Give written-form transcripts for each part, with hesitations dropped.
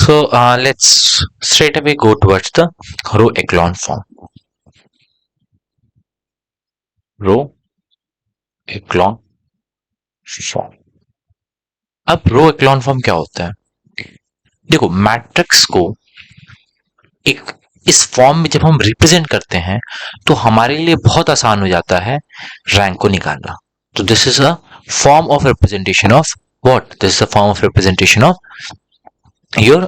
So let's straight away go towards the row echelon form. Row echelon form. अब रो echelon form क्या होता है? देखो मैट्रिक्स को एक इस फॉर्म में जब हम रिप्रेजेंट करते हैं तो हमारे लिए बहुत आसान हो जाता है रैंक को निकालना. तो this is a form of representation of what? This is a form of representation of your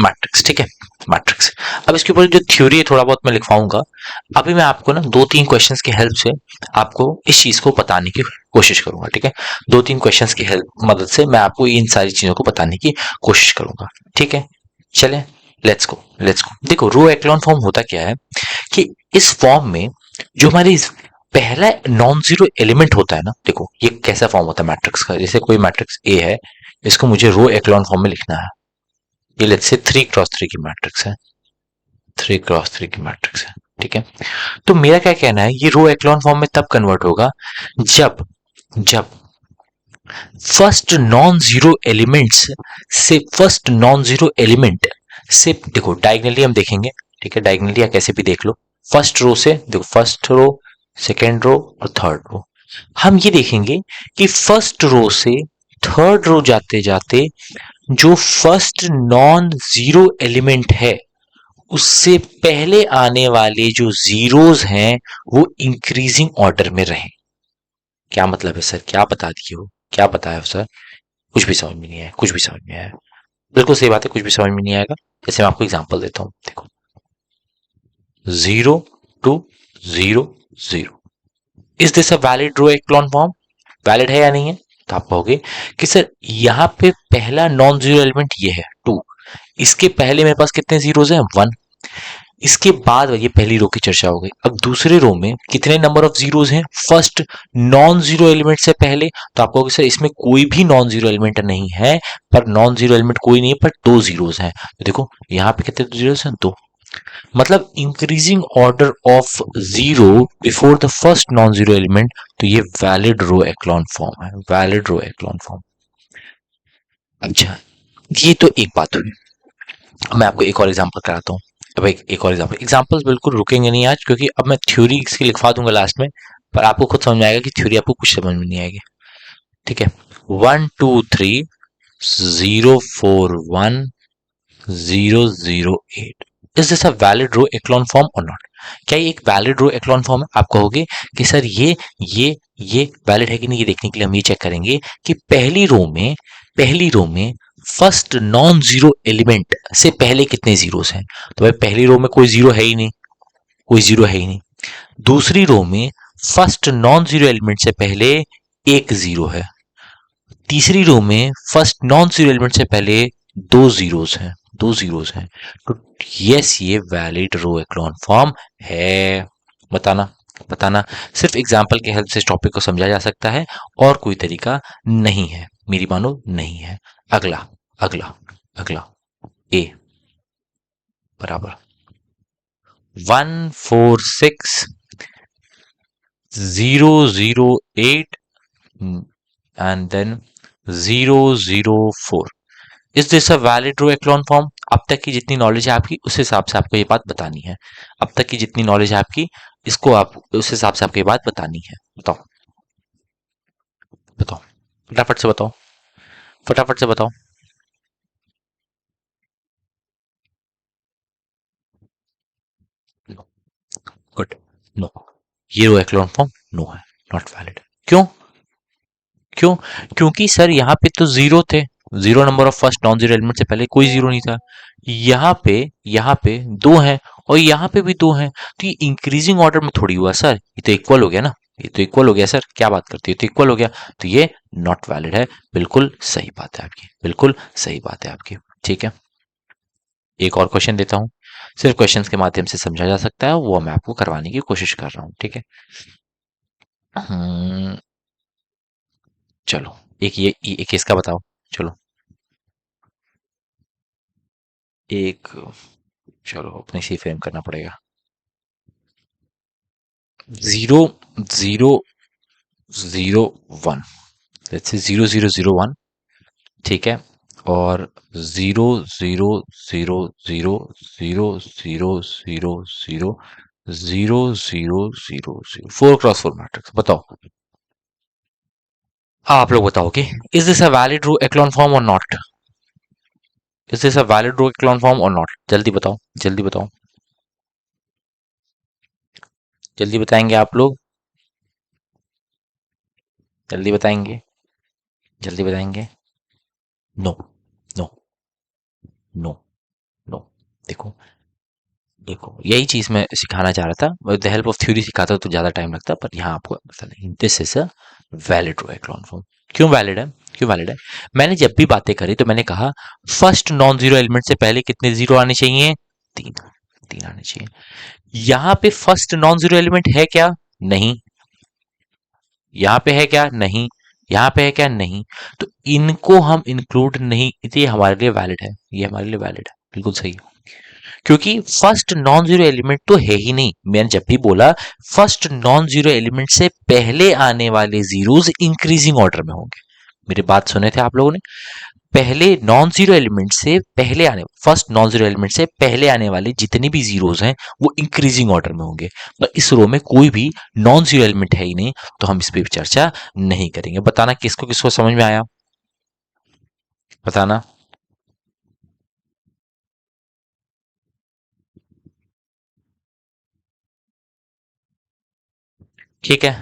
matrix. ठीक है, मैट्रिक्स. अब इसके ऊपर जो थ्योरी है थोड़ा बहुत मैं लिखवाऊंगा. अभी मैं आपको ना 2-3 क्वेश्चंस की हेल्प से आपको इस चीज को बताने की कोशिश करूंगा. ठीक है, 2-3 क्वेश्चंस की हेल्प मदद से मैं आपको इन सारी चीजों को बताने की कोशिश करूंगा. ठीक है, चलें, लेट्स गो लेट्स गो. देखो रो एक्लॉन फॉर्म होता क्या है कि इस फॉर्म में जो हमारी पहला नॉन जीरो एलिमेंट होता है ना, देखो ये कैसा फॉर्म होता है मैट्रिक्स का. जैसे कोई मैट्रिक्स ए है, इसको मुझे रो एक्लॉन फॉर्म में लिखना है. ये लेट्स से 3x3 की मैट्रिक्स है, 3x3 की मैट्रिक्स है. ठीक है, तो मेरा क्या कहना है, ये रो एक्लॉन फॉर्म में तब कन्वर्ट होगा जब जब फर्स्ट नॉन जीरो एलिमेंट्स से फर्स्ट नॉन जीरो एलिमेंट से, देखो डायगनली हम देखेंगे. ठीक है, डायगनली या कैसे भी देख लो. फर्स्ट रो से देखो, फर्स्ट रो, सेकेंड रो और थर्ड रो. हम ये देखेंगे कि फर्स्ट रो से थर्ड रो जाते जाते जो फर्स्ट नॉन जीरो एलिमेंट है उससे पहले आने वाले जो जीरोस हैं वो इंक्रीजिंग ऑर्डर में रहे. क्या मतलब है सर, क्या बता दिए हो, क्या बताया हो सर? कुछ भी समझ में नहीं आया, कुछ भी समझ में आया. बिल्कुल सही बात है, कुछ भी समझ में नहीं आएगा. जैसे मैं आपको एग्जांपल देता हूं, देखो 0 2 0 0. Is this a valid row echelon form? Valid है या नहीं है? तो आप कहोगे कि सर यहाँ पे पहला नॉन जीरो एलिमेंट ये है 2, इसके पहले मेरे पास कितने जीरोज हैं? 1. इसके बाद ये पहली रो की चर्चा हो गई. अब दूसरे रो में कितने नंबर ऑफ जीरोस हैं फर्स्ट नॉन जीरो एलिमेंट से पहले? तो आप कहोगे सर इसमें कोई भी नॉन जीरो एलिमेंट नहीं है, पर नॉन जीरो एलिमेंट कोई नहीं है पर 2 जीरोस हैं. तो देखो यहाँ पे कितने जीरोस हैं? 2. मतलब increasing order of zero before the first non zero element. तो ये वैलिड रो एक्लॉन फॉर्म है, वैलिड रो एक्लॉन फॉर्म. अच्छा, ये तो एक बात हुई. मैं आपको एक और एग्जांपल कराता हूँ. अब एक और एग्जांपल्स बिल्कुल रुकेंगे नहीं आज, क्योंकि अब मैं थ्योरी इसकी लिखवा दूंगा लास्ट में, पर आपको खुद समझ में आएगा कि थ्योरी आपको कुछ समझ में नहीं आएगी. ठीक है, 1 2 3 0 4 1 0 0 8. Is this a valid row echelon form or not? क्या ये एक वैलिड रो एक्लॉन फॉर्म है? आप कहोगे कि सर ये वैलिड है कि नहीं, ये देखने के लिए हम ये चेक करेंगे कि पहली रो में फर्स्ट नॉन जीरो एलिमेंट से पहले कितने जीरोस हैं. तो भाई पहली रो में कोई जीरो है ही नहीं, कोई जीरो है ही नहीं. दूसरी रो में फर्स्ट नॉन जीरो एलिमेंट से पहले एक जीरो है. तीसरी रो में फर्स्ट नॉन जीरो एलिमेंट से पहले दो जीरोस हैं, दो जीरोस हैं. तो यस, ये वैलिड रो एक्लॉन फॉर्म है. बताना बताना. सिर्फ एग्जाम्पल के हेल्प से इस टॉपिक को समझा जा सकता है और कोई तरीका नहीं है, मेरी मानो नहीं है. अगला अगला अगला ए बराबर 1 4 6 0 0 8 and then 0 0 4. Is this a valid row echelon form? अब तक की जितनी नॉलेज है आपकी उस हिसाब से आपको ये बात बतानी है. अब तक की जितनी नॉलेज है आपकी, इसको आप उस हिसाब से आपको ये बात बतानी है. बताओ बताओ, फटाफट से बताओ, फटाफट से बताओ. गुड. नो, ये रो एक्लॉन फॉर्म नो है, नॉट वैलिड. क्यों? क्यों? क्योंकि सर यहाँ पे तो जीरो थे, zero number of first non zero element से पहले कोई जीरो नहीं था. यहाँ पे दो हैं और यहाँ पे भी दो हैं. तो ये इंक्रीजिंग ऑर्डर में थोड़ी हुआ सर, ये तो इक्वल हो गया ना, ये तो इक्वल हो गया सर. क्या बात करते हो, तो इक्वल हो गया. तो ये नॉट वैलिड है. बिल्कुल सही बात है आपकी, बिल्कुल सही बात है आपकी. ठीक है, एक और क्वेश्चन देता हूँ. सिर्फ क्वेश्चंस के माध्यम से समझा जा सकता है, वो मैं आपको करवाने की कोशिश कर रहा हूँ. ठीक है, हम्म, चलो एक इसका बताओ. चलो एक, चलो अपने से फ्रेम करना पड़ेगा. 0 0 0 1, लेट्स से 0 0 0 1. ठीक है, और 0 0 0 0 0 0 0 0 0 0 4x4 मैट्रिक्स बताओ। आप लोग बताओगे, is this a valid row echelon form or not? Is this a valid row echelon form or not? जल्दी बताओ, जल्दी बताओ, जल्दी बताएंगे आप लोग, जल्दी बताएंगे, जल्दी बताएंगे। No, no, no, no. देखो, देखो यही चीज मैं सिखाना चाह रहा था, with the help of theory सिखाता तो ज्यादा टाइम लगता, पर यहाँ आपको पता नहीं, this is a valid row echelon form. क्यों वैलिड है? क्यों वैलिड है? मैंने जब भी बातें करी तो मैंने कहा फर्स्ट नॉन जीरो एलिमेंट से पहले कितने जीरो आने चाहिए? तीन, तीन आने चाहिए। यहाँ पे फर्स्ट नॉन जीरो एलिमेंट है क्या? नहीं। यहाँ पे है क्या? नहीं। यहाँ पे है क्या? नहीं। तो इनको हम इंक्लूड नहीं, ये हमारे लिए वैलिड है, ये हमारे लिए वैलिड है, बिल्कुल सही। क्योंकि फर्स्ट नॉन जीरो एलिमेंट तो है ही नहीं। मैंने जब भी बोला फर्स्ट नॉन जीरो एलिमेंट से पहले आने वाले जीरोस इंक्रीजिंग ऑर्डर में होंगे। मेरी बात सुने थे आप लोगों ने? पहले नॉन जीरो एलिमेंट से पहले आने, फर्स्ट नॉन जीरो एलिमेंट से पहले आने वाले जितने भी जीरोस हैं वो इंक्रीजिंग ऑर्डर में होंगे। तो इस रो में कोई भी नॉन जीरो एलिमेंट है ही नहीं, तो हम इस पर चर्चा नहीं करेंगे। बताना किसको किसको समझ में आया, बताना। ठीक है,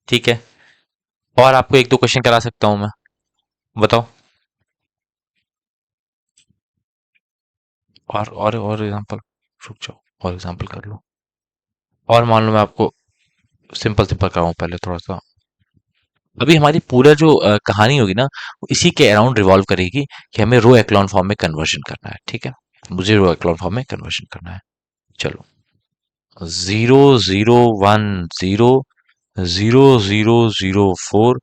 ठीक है। और आपको एक दो क्वेश्चन करा सकता हूं मैं, बताओ। और एग्जांपल, रुक जाओ, और एग्जांपल कर लो। और मान लो मैं आपको सिंपल सिंपल कराऊं पहले थोड़ा सा। अभी हमारी पूरा जो कहानी होगी ना, वो इसी के अराउंड रिवॉल्व करेगी कि हमें रो एक्लॉन फॉर्म में कन्वर्जन करना है, ठीक है? मुझे रो एक्लॉन फॉर्म में कन्वर्जन करना है। चलो, 0 0 1 0, 0 0 0 4,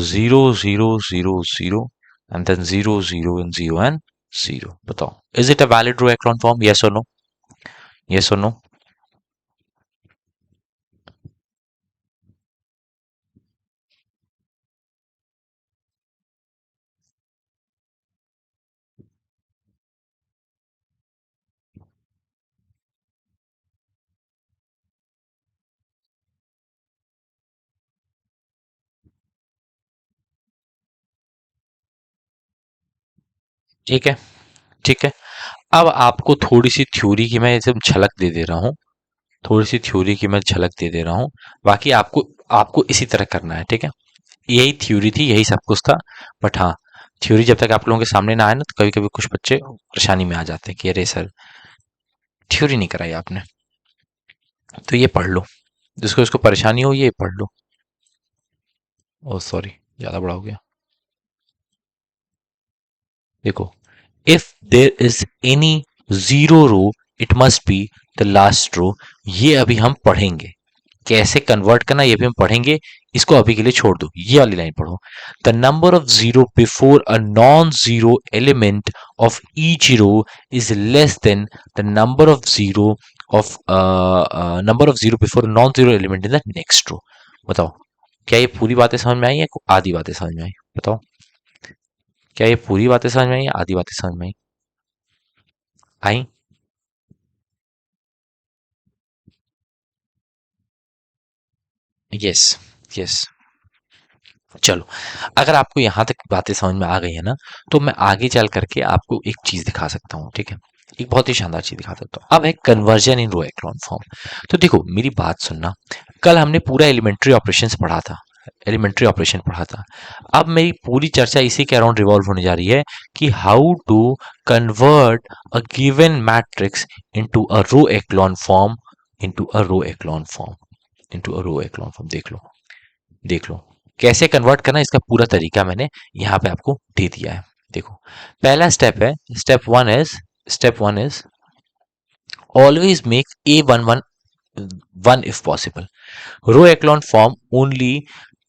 0 0 0 0, एंड देन 0 0 0 एंड 0। बताओ, is it a valid row echelon form? Yes or no? Yes or no? ठीक है, ठीक है। अब आपको थोड़ी सी थ्योरी की मैं ऐसे झलक दे दे रहा हूँ, थोड़ी सी थ्योरी की मैं झलक दे दे रहा हूँ। बाकी आपको आपको इसी तरह करना है, ठीक है? यही थ्योरी थी, यही सब कुछ था। बट हाँ, थ्योरी जब तक आप लोगों के सामने ना आए ना, तो कभी कभी कुछ बच्चे परेशानी में आ जाते हैं कि अरे सर, थ्योरी नहीं कराई आपने। तो ये पढ़ लो, जिसको इसको परेशानी हो ये पढ़ लो। ओह सॉरी, ज्यादा बड़ा हो गया। देखो, if there is any zero row, it must be the last row. ये अभी हम पढ़ेंगे, कैसे कन्वर्ट करना ये भी हम पढ़ेंगे। इसको अभी के लिए छोड़ दो, ये वाली लाइन पढ़ो। The number of zero before a non zero element of each row is less than the of number of zero before non zero element in the next row. बताओ, क्या ये पूरी बातें समझ में आई या आधी बातें समझ में आई? बताओ, क्या ये पूरी बातें समझ में आई या आधी बातें समझ में आई? आई? Yes, yes. चलो, अगर आपको यहाँ तक बातें समझ में आ गई है ना, तो मैं आगे चल करके आपको एक चीज दिखा सकता हूँ, ठीक है? एक बहुत ही शानदार चीज दिखा सकता हूँ। अब है conversion in row echelon form. तो देखो मेरी बात सुनना, कल हमने पूरा एलिमेंट्री ऑपरेशंस पढ़ा था, एलिमेंट्री ऑपरेशन पढ़ा था। अब मेरी पूरी चर्चा इसी के अराउंड रिवॉल्व होने जा रही है कि how to convert a given matrix into a row echelon form, into a row echelon form, into a row echelon form. देख लो, देख लो कैसे कन्वर्ट करना, इसका पूरा तरीका मैंने यहाँ पे आपको दे दिया है। देखो, पहला स्टेप है, step one is always make A11 if possible. Row echelon form only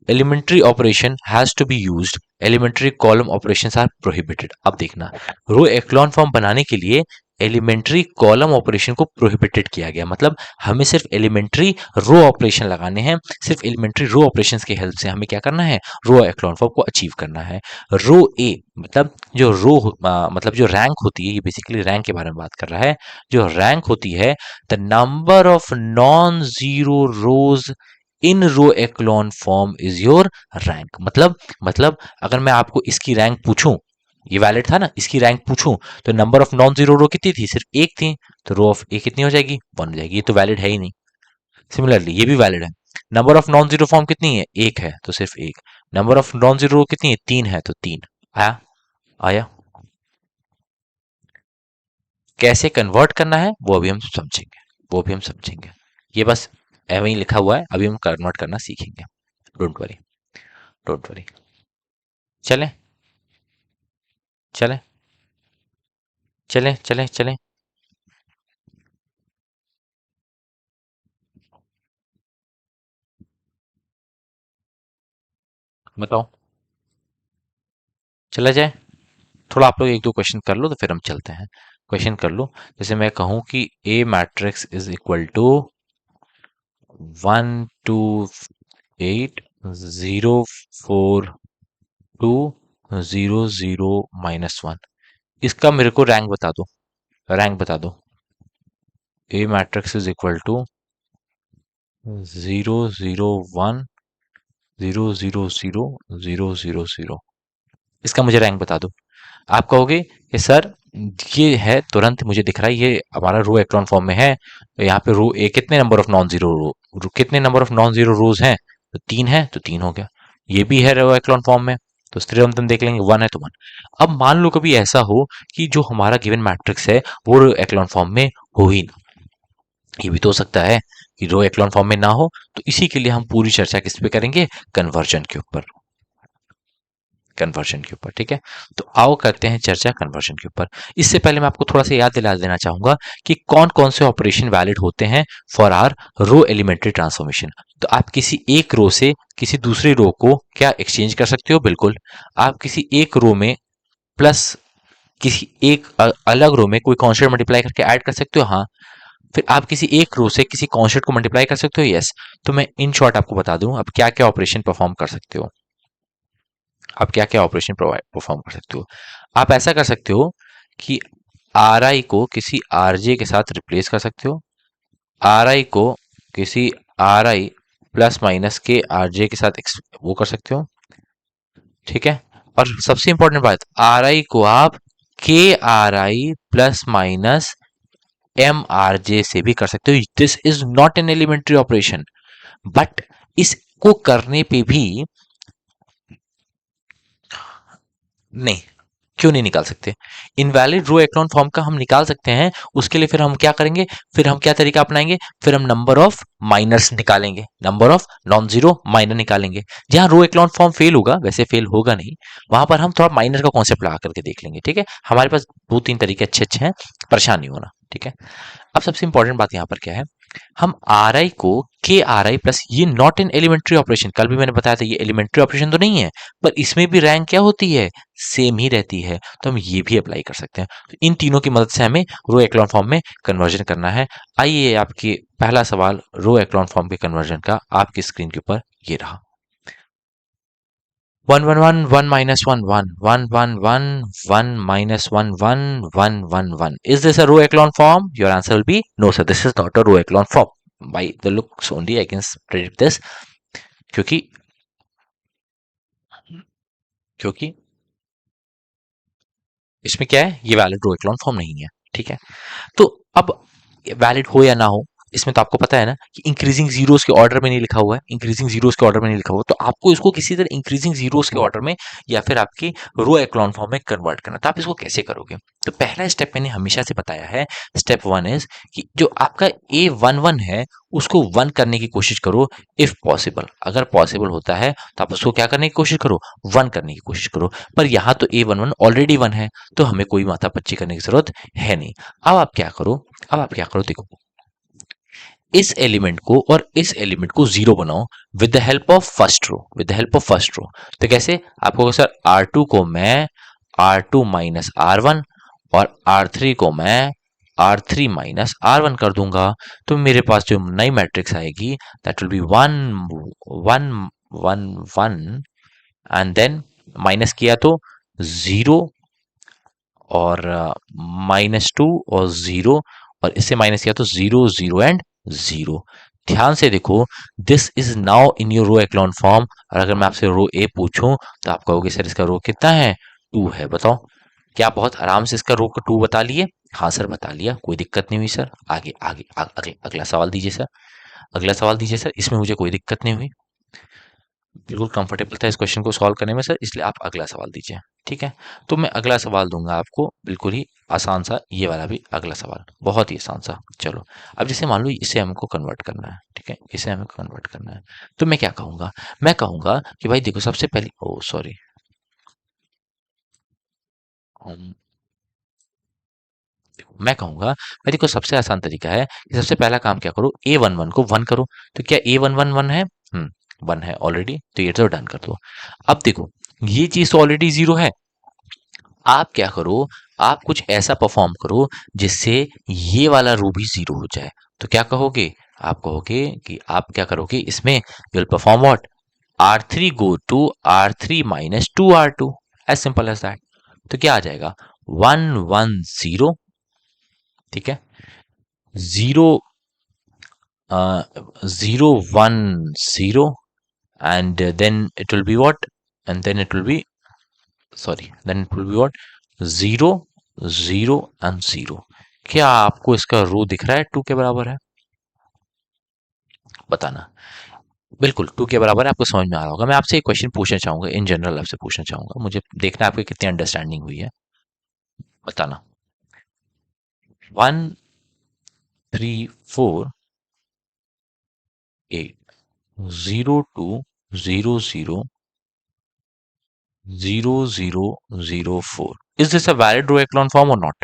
elementary operation has to be used. Elementary column operations are prohibited. अब देखना, रो echelon form बनाने के लिए एलिमेंट्री कॉलम ऑपरेशन को प्रोहिबिटेड किया गया, मतलब हमें सिर्फ एलिमेंट्री रो ऑपरेशन लगाने हैं, सिर्फ एलिमेंट्री रो ऑपरेशंस की हेल्प से हमें क्या करना है, रो एक्लॉन फॉर्म को अचीव करना है। रो ए मतलब जो मतलब जो रैंक होती है, ये बेसिकली रैंक के बारे में बात कर रहा है। जो रैंक होती है, the number of non zero rows in row echelon form is your rank. मतलब अगर मैं आपको इसकी रैंक पूछूं, ये वैलिड था ना, इसकी रैंक पूछूं, तो नंबर ऑफ नॉन जीरो रो कितनी थी, सिर्फ एक थी, तो रो ऑफ ए कितनी हो जाएगी, 1 हो जाएगी। ये तो वैलिड है ही नहीं। सिमिलरली ये भी वैलिड है। Number of non zero form कितनी है, एक है, तो सिर्फ एक। नंबर ऑफ नॉन जीरो रो कितनी है, 3 है, तो 3 आया। आया। कैसे कन्वर्ट करना है वो अभी हम समझेंगे, वो भी हम समझेंगे। ये बस ऐਵੇਂ ही लिखा हुआ है, अभी हम कन्वर्ट करना सीखेंगे। Don't worry, don't worry. चलें, चलें, चलें, चलें, चलें। बताओ, चला जाए? थोड़ा आप लोग एक दो क्वेश्चन कर लो तो फिर हम चलते हैं। क्वेश्चन कर लो। जैसे मैं कहूं कि ए मैट्रिक्स इज इक्वल टू 128 0 4 2 0 0 -1। इसका मेरे को रैंक बता दो, रैंक बता दो। ए मैट्रिक्स इज इक्वल टू 0 0 1 0 0 0 0 0 0। इसका मुझे रैंक बता दो। आप कहोगे कि सर ये है, तुरंत मुझे दिख रहा है, ये हमारा रो एक्लॉन फॉर्म में है। तो यहाँ पे रो ए कितने नंबर ऑफ नॉन जीरो रो, कितने नंबर ऑफ नॉन जीरो रोज हैं, तो 3 है, तो 3 हो गया। ये भी है रो एक्लॉन फॉर्म में, तो स्थिर हम देख लेंगे, 1 है तो 1। अब मान लो कभी ऐसा हो कि जो हमारा गिवन मैट्रिक्स है वो रो एक्लॉन फॉर्म में हो ही ना। ये भी तो हो सकता है कि रो एक्लॉन फॉर्म में ना हो, तो इसी के लिए हम पूरी चर्चा किस पे करेंगे, कन्वर्जन के ऊपर, कन्वर्जन के ऊपर। ठीक है, तो आओ करते हैं चर्चा कन्वर्जन के ऊपर। इससे पहले मैं आपको थोड़ा सा याद दिला देना चाहूंगा कि कौन कौन से ऑपरेशन वैलिड होते हैं for R row elementary transformation. तो आप किसी एक रो से किसी दूसरी रो को क्या एक्सचेंज कर सकते हो, बिल्कुल। आप किसी एक रो में प्लस किसी एक अलग रो में कोई कॉन्स्टेंट मल्टीप्लाई करके ऐड कर सकते हो, हाँ। फिर आप किसी एक रो से किसी कॉन्स्टेंट को मल्टीप्लाई कर सकते हो, यस। तो मैं इन शॉर्ट आपको बता दूं अब क्या क्या ऑपरेशन परफॉर्म कर सकते हो, आप क्या क्या ऑपरेशन प्रोवाइड परफॉर्म कर सकते हो। आप ऐसा कर सकते हो कि आर आई को किसी आर जे के साथ रिप्लेस कर सकते हो, आर आई को किसी आर आई प्लस माइनस के आर जे के साथ वो कर सकते हो। ठीक है, और सबसे इंपॉर्टेंट बात, आर आई को आप k R I plus minus M R J से भी कर सकते हो। This is not an elementary operation, but इसको करने पे भी नहीं, क्यों नहीं निकाल सकते? इनवैलिड रो एक्लॉन फॉर्म का हम निकाल सकते हैं। उसके लिए फिर हम क्या करेंगे, फिर हम क्या तरीका अपनाएंगे, फिर हम नंबर ऑफ माइनर्स निकालेंगे, number of non zero minor निकालेंगे। जहां रो एक्लॉन फॉर्म फेल होगा, वैसे फेल होगा नहीं, वहां पर हम थोड़ा माइनर का कॉन्सेप्ट लगा करके देख लेंगे। ठीक है, हमारे पास दो तीन तरीके अच्छे अच्छे हैं, परेशान नहीं होना। ठीक है, अब सबसे इंपॉर्टेंट बात यहाँ पर क्या है, हम आर आई को के आर आई प्लस, ये नॉट एन एलिमेंट्री ऑपरेशन, कल भी मैंने बताया था ये एलिमेंट्री ऑपरेशन तो नहीं है, पर इसमें भी रैंक क्या होती है, सेम ही रहती है, तो हम ये भी अप्लाई कर सकते हैं। तो इन तीनों की मदद से हमें रो एक्लॉन फॉर्म में कन्वर्जन करना है। आइए, आपकी पहला सवाल रो एक्लॉन फॉर्म के कन्वर्जन का आपकी स्क्रीन के ऊपर ये रहा। 1 1 1 1 minus 1 1 1 1 1 1 minus 1 1 1 1 1. Is this a row echelon form? Your answer will be no, sir. This is not a row echelon form. By the looks only, I can predict this. क्योंकि क्योंकि इसमें क्या है, ये वैलिड रो echelon फॉर्म नहीं है। ठीक है, तो अब वैलिड हो या ना हो, इसमें तो आपको पता है ना कि इंक्रीजिंग जीरोस के ऑर्डर में नहीं लिखा हुआ है, इंक्रीजिंग जीरोस के ऑर्डर में नहीं लिखा हुआ, तो आपको इसको किसी तरह इंक्रीजिंग जीरोस के ऑर्डर में या फिर आपकी रो एक्लॉन फॉर्म में कन्वर्ट करना। तो आप इसको कैसे करोगे, तो पहला स्टेप मैंने हमेशा से बताया है, स्टेप 1 इज कि जो आपका A11 है उसको 1 करने की कोशिश करो, इफ पॉसिबल। अगर पॉसिबल होता है तो आप उसको क्या करने की कोशिश करो, 1 करने की कोशिश करो। पर यहाँ तो A11 ऑलरेडी 1 है, तो हमें कोई माथा पच्ची करने की जरूरत है नहीं। अब आप क्या करो, अब आप क्या करो, देखो इस एलिमेंट को और इस एलिमेंट को जीरो बनाओ with the help of first row, with the help of first row. तो कैसे, आपको सर R2 को मैं R2 माइनस R1 और R3 को मैं R3 माइनस R1 कर दूंगा तो मेरे पास जो नई मैट्रिक्स आएगी that will be 1 1 1 1 and then minus किया तो 0 और -2 और 0 और इससे माइनस किया तो 0 0 एंड 0। ध्यान से देखो, this is now in your row echelon form. और अगर मैं आपसे रो ए पूछूं तो आप कहोगे सर इसका रो कितना है, 2 है। बताओ, क्या आप बहुत आराम से इसका रो का 2 बता लिए? हाँ सर बता लिया, कोई दिक्कत नहीं हुई सर। आगे आगे अगला सवाल दीजिए सर, अगला सवाल दीजिए सर। इसमें मुझे कोई दिक्कत नहीं हुई, बिल्कुल कंफर्टेबल था इस क्वेश्चन को सॉल्व करने में सर, इसलिए आप अगला सवाल दीजिए। ठीक है, तो मैं अगला सवाल दूंगा आपको, बिल्कुल ही आसान सा, ये वाला भी अगला सवाल बहुत ही आसान सा। चलो, अब जैसे मान लो इसे हमको कन्वर्ट करना है, ठीक है, इसे हमें कन्वर्ट करना है, तो मैं क्या कहूंगा? मैं कहूंगा कि भाई देखो, सबसे पहले, ओ सॉरी, मैं कहूंगा भाई देखो, सबसे आसान तरीका है कि सबसे पहला काम क्या करो, A11 को 1 करो। तो क्या A11 1 है? 1 है ऑलरेडी, तो ये तो डन कर दो। अब देखो, ये चीज तो ऑलरेडी 0 है। आप क्या करो, आप कुछ ऐसा परफॉर्म करो जिससे ये वाला रो भी 0 हो जाए। तो क्या कहोगे? आप कहोगे कि आप क्या करोगे इसमें, you will perform what, R3 go to R3 minus 2R2, as simple as that. तो क्या आ जाएगा, 1 1 0, ठीक है, 0 0 1 0 and then it will be what, and then it will be, sorry, then it will be what, 0 0 and 0। क्या आपको इसका रो दिख रहा है 2 के बराबर है? बताना। बिल्कुल 2 के बराबर है, आपको समझ में आ रहा होगा। मैं आपसे एक क्वेश्चन पूछना चाहूंगा, इन जनरल आपसे पूछना चाहूंगा, मुझे देखना है आपकी कितनी अंडरस्टैंडिंग हुई है, बताना। 1 3 4 8 0 2 0 0 0004, is this a valid row echelon form or not?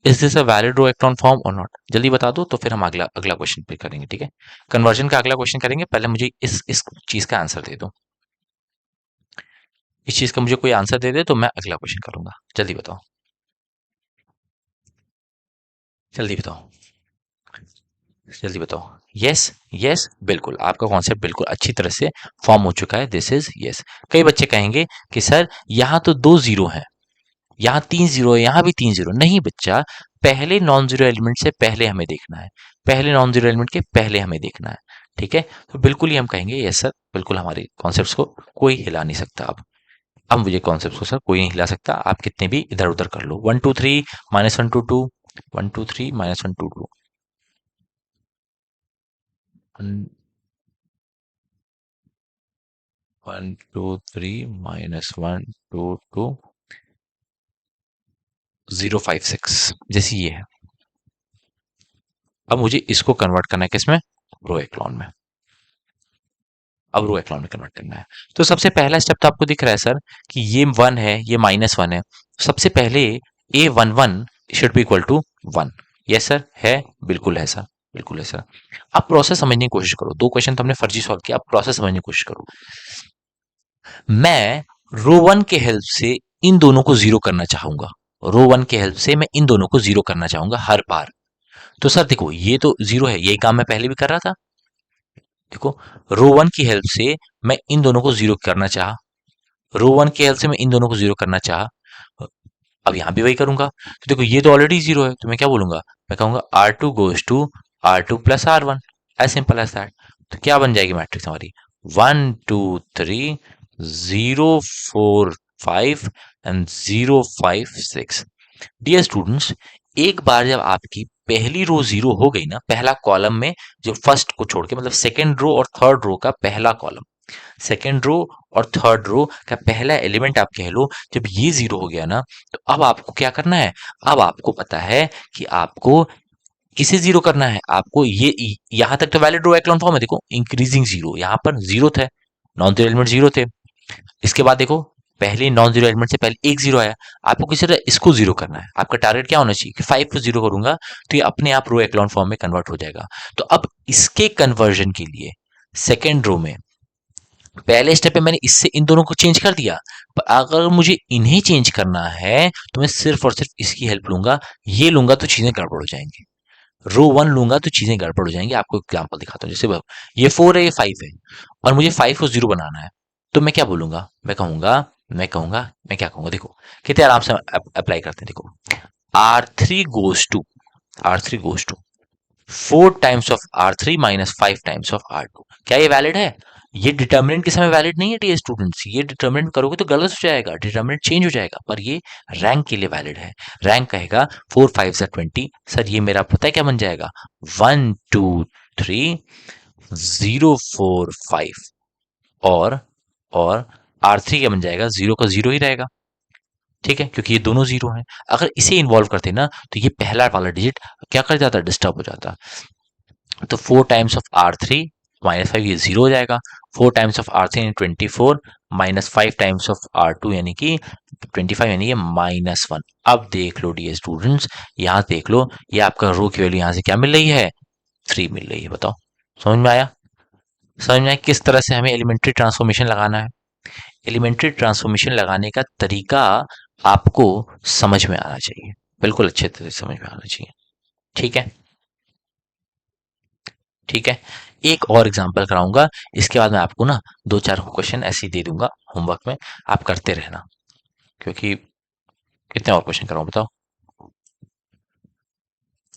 Is this a valid row echelon form or not? जल्दी बता दो, तो फिर हम अगला अगला क्वेश्चन पे करेंगे। ठीक है, कन्वर्जन का अगला क्वेश्चन करेंगे, पहले मुझे इस चीज का आंसर दे दो। इस चीज का मुझे कोई आंसर दे दे तो मैं अगला क्वेश्चन करूंगा। जल्दी बताओ, जल्दी बताओ, जल्दी बताओ। यस, यस, बिल्कुल आपका कॉन्सेप्ट बिल्कुल अच्छी तरह से फॉर्म हो चुका है, दिस इज यस। कई बच्चे कहेंगे कि सर यहाँ तो 2 जीरो हैं, यहाँ 3 जीरो है, यहाँ भी 3 जीरो। नहीं बच्चा, पहले नॉन जीरो एलिमेंट से पहले हमें देखना है, पहले नॉन जीरो एलिमेंट के पहले हमें देखना है। ठीक है, तो बिल्कुल ही हम कहेंगे यस सर, बिल्कुल हमारे कॉन्सेप्ट्स को कोई हिला नहीं सकता। अब मुझे कॉन्सेप्ट को सर कोई नहीं हिला सकता, आप कितने भी इधर उधर कर लो। 1 2 3 -1 2 2, 1 2 3 -1 2 2, 1 2 3 -1 2 2 0 5 6, जैसी ये है। अब मुझे इसको कन्वर्ट करना है किसमें, रो एक्लॉन में। अब रो एक्लॉन में कन्वर्ट करना है, तो सबसे पहला स्टेप तो आपको दिख रहा है सर कि ये 1 है, ये -1 है। सबसे पहले A11 should be equal to 1। Yes sir, है, बिल्कुल है सर, बिल्कुल है सर। अब प्रोसेस समझने की कोशिश करो, 2 क्वेश्चन तो हमने फर्जी सॉल्व किया, अब प्रोसेस समझने की कोशिश करो। मैं रो 1 के हेल्प से इन दोनों को जीरो करना चाहूंगा, रो 1 के हेल्प से मैं इन दोनों को जीरो करना चाहूंगा हर बार। तो सर देखो, ये तो जीरो है, यही काम मैं पहले भी कर रहा था। देखो, रो 1 की हेल्प से मैं इन दोनों को जीरो करना चाहा, रो 1 की हेल्प से मैं इन दोनों को जीरो करना चाहा, अब यहां भी वही करूंगा। तो देखो, ये तो ऑलरेडी जीरो है, तो मैं क्या बोलूंगा, मैं कहूंगा R2 goes to R2 plus R1, as simple as that. तो क्या बन जाएगी मैट्रिक्स हमारी, 1 2 3 0 4 5 एंड 0 5 6। डियर स्टूडेंट्स, एक बार जब आपकी पहली रो जीरो हो गई ना, पहला कॉलम में, जो फर्स्ट को छोड़ के, मतलब सेकेंड रो और थर्ड रो का पहला कॉलम, सेकेंड रो और थर्ड रो का पहला एलिमेंट आप कह लो, जब ये जीरो हो गया ना, तो अब आपको क्या करना है, अब आपको पता है कि आपको किसे जीरो करना है। आपको ये यहां तक तो वैलिड रो एक्लॉन फॉर्म है, देखो इंक्रीजिंग जीरो, यहां पर जीरो थे, नॉन जीरो एलिमेंट जीरो थे। इसके बाद देखो, पहले नॉन जीरो एलिमेंट से पहले एक जीरो आया, आपको किसी तरह इसको जीरो करना है। आपका टारगेट क्या होना चाहिए कि 5 को जीरो करूंगा तो ये अपने आप रो एक्लॉन फॉर्म में कन्वर्ट हो जाएगा। तो अब इसके कन्वर्जन के लिए सेकेंड रो में पहले स्टेप पे मैंने इससे इन दोनों को चेंज कर दिया, पर अगर मुझे इन्हें चेंज करना है तो मैं सिर्फ और सिर्फ इसकी हेल्प लूंगा। ये लूंगा तो चीजें गड़बड़ हो जाएंगी। रो वन लूंगा तो चीजें गड़बड़ हो जाएंगी। आपको एग्जाम्पल दिखाता हूँ। जैसे ये 4 है, ये 5 है, और मुझे 5 को 0 बनाना है। तो मैं क्या बोलूंगा, मैं क्या कहूंगा, देखो कितने आराम से अप्लाई करते हैं। देखो, R3 goes to 4 times of R3 minus 5 times of R2। क्या ये वैलिड है? ये डिटर्मिनेंट के समय वैलिड नहीं है डियर स्टूडेंट्स। ये डिटर्मिनेंट करोगे तो गलत हो जाएगा, डिटर्मिनेंट चेंज हो जाएगा, पर ये रैंक के लिए वैलिड है। रैंक कहेगा 4 5 20। सर ये मेरा पता है क्या बन जाएगा, 1 2 3 0 4 5। और R3 क्या बन जाएगा, 0 का 0 ही रहेगा। ठीक है, क्योंकि ये दोनों 0 हैं। अगर इसे इन्वॉल्व करते ना तो ये पहला वाला डिजिट क्या कर जाता, डिस्टर्ब हो जाता। तो 4 टाइम्स ऑफ R3 माइनस 5, ये 0 हो जाएगा। 4 टाइम्स ऑफ R3 यानी 24 माइनस 5 टाइम्स ऑफ R2 यानी कि 25, यानी ये -1। अब देख लो डियर स्टूडेंट्स, यहाँ देख लो, ये आपका रो की वैल्यू यहाँ से क्या मिल रही है, 3 मिल रही है। बताओ, समझ में आया? समझ में आया किस तरह से हमें एलिमेंट्री ट्रांसफॉर्मेशन लगाना है? एलिमेंट्री ट्रांसफॉर्मेशन लगाने का तरीका आपको समझ में आना चाहिए, बिल्कुल अच्छे तरह से समझ में आना चाहिए। ठीक है, ठीक है। एक और एग्जांपल कराऊंगा, इसके बाद मैं आपको ना 2 4 क्वेश्चन ऐसे ही दे दूंगा होमवर्क में, आप करते रहना। क्योंकि कितने और क्वेश्चन कराऊं बताओ,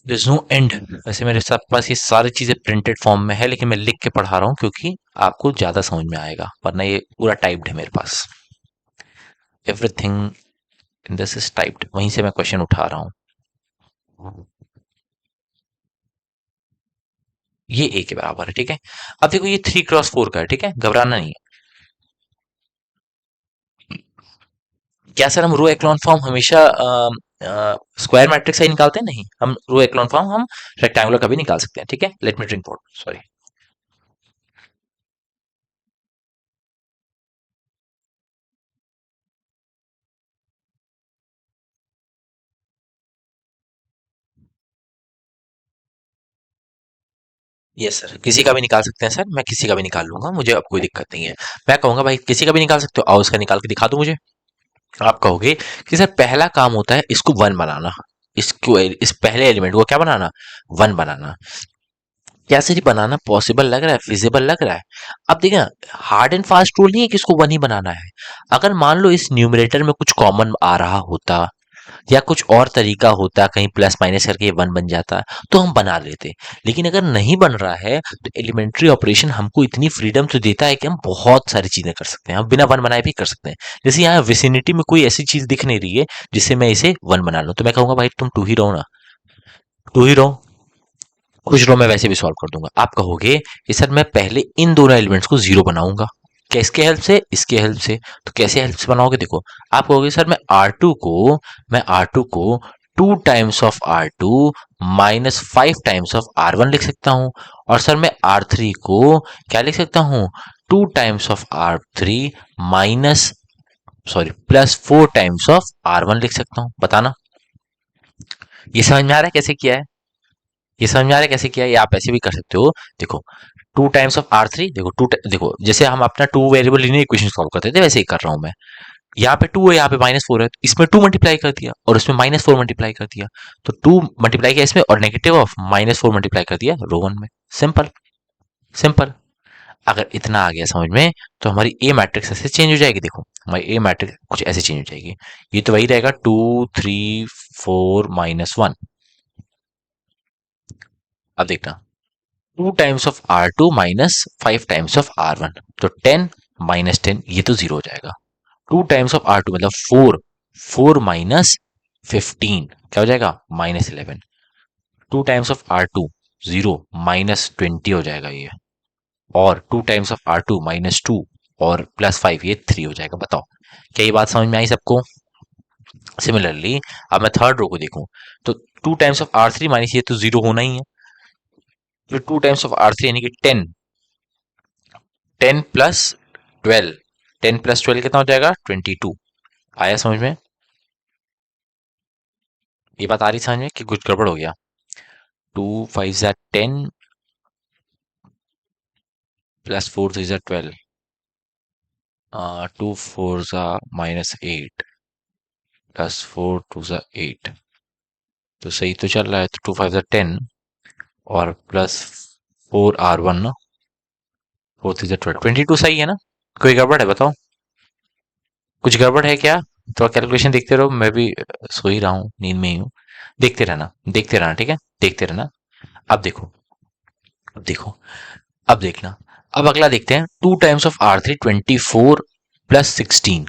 देयर इज नो एंड। वैसे मेरे साथ पास ये सारी चीजें प्रिंटेड फॉर्म में है, लेकिन मैं लिख के पढ़ा रहा हूँ क्योंकि आपको ज्यादा समझ में आएगा, वरना ये पूरा टाइप्ड है मेरे पास। Everything in this is typed, वहीं से मैं क्वेश्चन उठा रहा हूँ। ये ए के बराबर है, ठीक है। अब देखो ये 3 × 4 का है, ठीक है, घबराना नहीं है। क्या सर हम रो एक्लॉन फॉर्म हमेशा स्क्वायर मैट्रिक्स से ही निकालते हैं? नहीं, हम रो एक्लॉन फॉर्म हम रेक्टेंगुलर का भी निकाल सकते हैं। ठीक है, let me drink water, sorry. Yes sir, किसी का भी निकाल सकते हैं सर, मैं किसी का भी निकाल लूंगा, मुझे अब कोई दिक्कत नहीं है। मैं कहूंगा भाई किसी का भी निकाल सकते हो, आओ उसका निकाल के दिखा दो मुझे। आप कहोगे कि सर पहला काम होता है इसको 1 बनाना, इसको इस पहले एलिमेंट को क्या बनाना, 1 बनाना। क्या सर ये बनाना पॉसिबल लग रहा है, फिजिबल लग रहा है? अब देखिए ना, हार्ड एंड फास्ट रूल नहीं है कि इसको 1 ही बनाना है। अगर मान लो इस न्यूमरेटर में कुछ कॉमन आ रहा होता, या कुछ और तरीका होता, कहीं प्लस माइनस करके ये 1 बन जाता, तो हम बना लेते। लेकिन अगर नहीं बन रहा है तो एलिमेंट्री ऑपरेशन हमको इतनी फ्रीडम तो देता है कि हम बहुत सारी चीजें कर सकते हैं, हम बिना 1 बनाए भी कर सकते हैं। जैसे यहाँ विसिनिटी में कोई ऐसी चीज दिख नहीं रही है जिससे मैं इसे 1 बना लूं, तो मैं कहूंगा भाई तुम 2 ही रहो ना, 2 ही रहो, खुश रहो, मैं वैसे भी सॉल्व कर दूंगा। आप कहोगे कि सर मैं पहले इन दोनों एलिमेंट्स को 0 बनाऊंगा, किसके हेल्प से, इसके हेल्प से। तो कैसे हेल्प से बनाओगे, देखो आप कहोगे सर मैं R2 को 2 times of R2 minus 5 times of R1 लिख सकता हूं। और सर मैं R3 को क्या लिख सकता हूं, 2 times of R3 minus, sorry, plus 4 times of R1 लिख सकता हूं। बताना, ये समझ में आ रहा है कैसे किया है? ये समझ में आ रहा है कैसे किया है? ये आप ऐसे भी कर सकते हो। देखो 2 टाइम्स ऑफ R3, देखो देखो जैसे हम अपना 2 वेरिएबल लीनियर इक्वेशन सॉल्व करते थे वैसे ही कर रहा हूं मैं। यहाँ पे 2 है, यहाँ पे -4 है, तो इसमें 2 मल्टीप्लाई कर दिया और इसमें -4 मल्टीप्लाई कर दिया। तो 2 मल्टीप्लाई किया इसमें और नेगेटिव ऑफ -4 मल्टीप्लाई कर दिया रो वन में। Simple, simple. अगर इतना आ गया समझ में, तो हमारी ए मैट्रिक्स ऐसे चेंज हो जाएगी। देखो हमारी ए मैट्रिक्स कुछ ऐसे चेंज हो जाएगी। ये तो वही रहेगा 2 3 4 -1। अब देखना, 2 times of R2 minus 5 times of R1, तो 10 -10, ये तो 0 हो जाएगा। 2 टाइम्स ऑफ R2 मतलब 4, 4 माइनस 15 क्या हो जाएगा, -11। 2 टाइम्स ऑफ R2 0 -20 हो जाएगा ये। और 2 टाइम्स ऑफ R2 -2 और +5, ये 3 हो जाएगा। बताओ क्या ये बात समझ में आई सबको? सिमिलरली अब मैं थर्ड रो को देखूं, तो 2 टाइम्स ऑफ R3 माइनस, ये तो 0 होना ही है। तो 2 टाइम्स ऑफ R3 यानी कि 10, 10 प्लस 12, 10 प्लस 12 कितना हो जाएगा, 22। आया समझ में? ये बात आ रही समझ में कि कुछ गड़बड़ हो गया? 2 5 ज़ा 10 +4 3 ज़ा 12, टू फोर ज़ा -8 प्लस 4 2 ज़ा 8, तो सही तो चल रहा है। तो 2 5 ज़ा 10 और प्लस 4 R1 ना, 4 3 ज़ा 12, 22 सही है ना? कोई गड़बड़ है बताओ? कुछ गड़बड़ है क्या? थोड़ा कैलकुलेशन देखते रहो, मैं भी सो ही रहा हूँ, नींद में ही हूँ। देखते रहना, ठीक है, देखते रहना। अब देखो, अब देखो, अब देखना। अब अगला देखते हैं, 2 times of R3, 24 plus 16,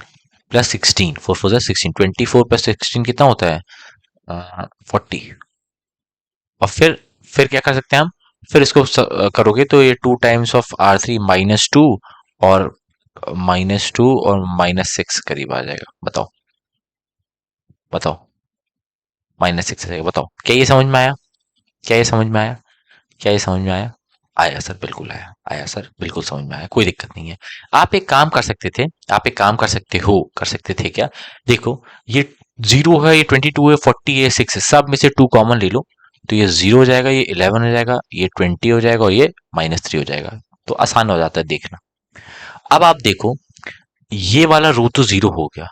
plus 16, 4 4 ज़ा 16, 24 प्लस 16 कितना होता है? 40। और फिर क्या कर सकते हैं हम? फिर इसको करोगे तो ये 2 टाइम्स ऑफ R3 -2 और -2 और -6 करीब आ जाएगा। बताओ, बताओ, -6 आ जाएगा। बताओ, क्या ये समझ में आया? क्या ये समझ में आया? क्या ये समझ में आया? आया सर, बिल्कुल आया, आया सर, बिल्कुल समझ में आया, कोई दिक्कत नहीं है। आप एक काम कर सकते थे, आप एक काम कर सकते हो, कर सकते थे क्या? देखो, ये 0 है, ये 22 है, 40 है, 6 है, सब में से 2 कॉमन ले लो, तो ये 0 हो जाएगा, ये 11 हो जाएगा, ये 20 हो जाएगा और ये -3 हो जाएगा। तो आसान हो जाता है देखना। अब आप देखो, ये वाला रो तो 0 हो गया।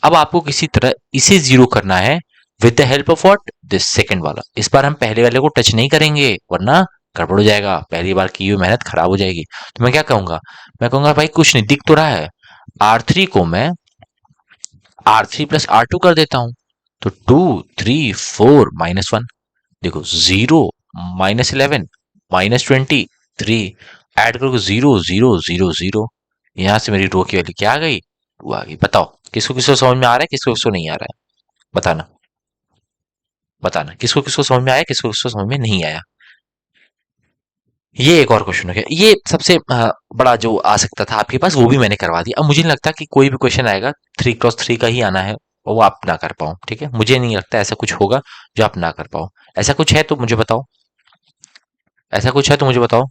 अब आपको किसी तरह इसे 0 करना है with the help of what, this second वाला। इस बार हम पहले वाले को टच नहीं करेंगे, वरना गड़बड़ हो जाएगा, पहली बार की हुई मेहनत खराब हो जाएगी। तो मैं क्या कहूंगा? मैं कहूंगा भाई कुछ नहीं दिख तो रहा है, R3 को मैं R3 प्लस R2 कर देता हूं। तो 2 3 4 -1, देखो 0 -11 -23, ऐड करोगे 0 0 0 0, यहां से मेरी रो की वैल्यू क्या आ गई? 2 आ गई। बताओ, किसको किसको समझ में आ रहा है, किसको किसको नहीं आ रहा है? बताना, बताना, किसको किसको समझ में आया, किसको किसको समझ में नहीं आया? ये एक और क्वेश्चन हो गया, ये सबसे बड़ा जो आ सकता था आपके पास वो भी मैंने करवा दिया। अब मुझे नहीं लगता कि कोई भी क्वेश्चन आएगा 3x3 का ही आना है और वो आप ना कर पाओ, ठीक है? मुझे नहीं लगता ऐसा कुछ होगा जो आप ना कर पाओ। ऐसा कुछ है तो मुझे बताओ, ऐसा कुछ है तो मुझे बताओ।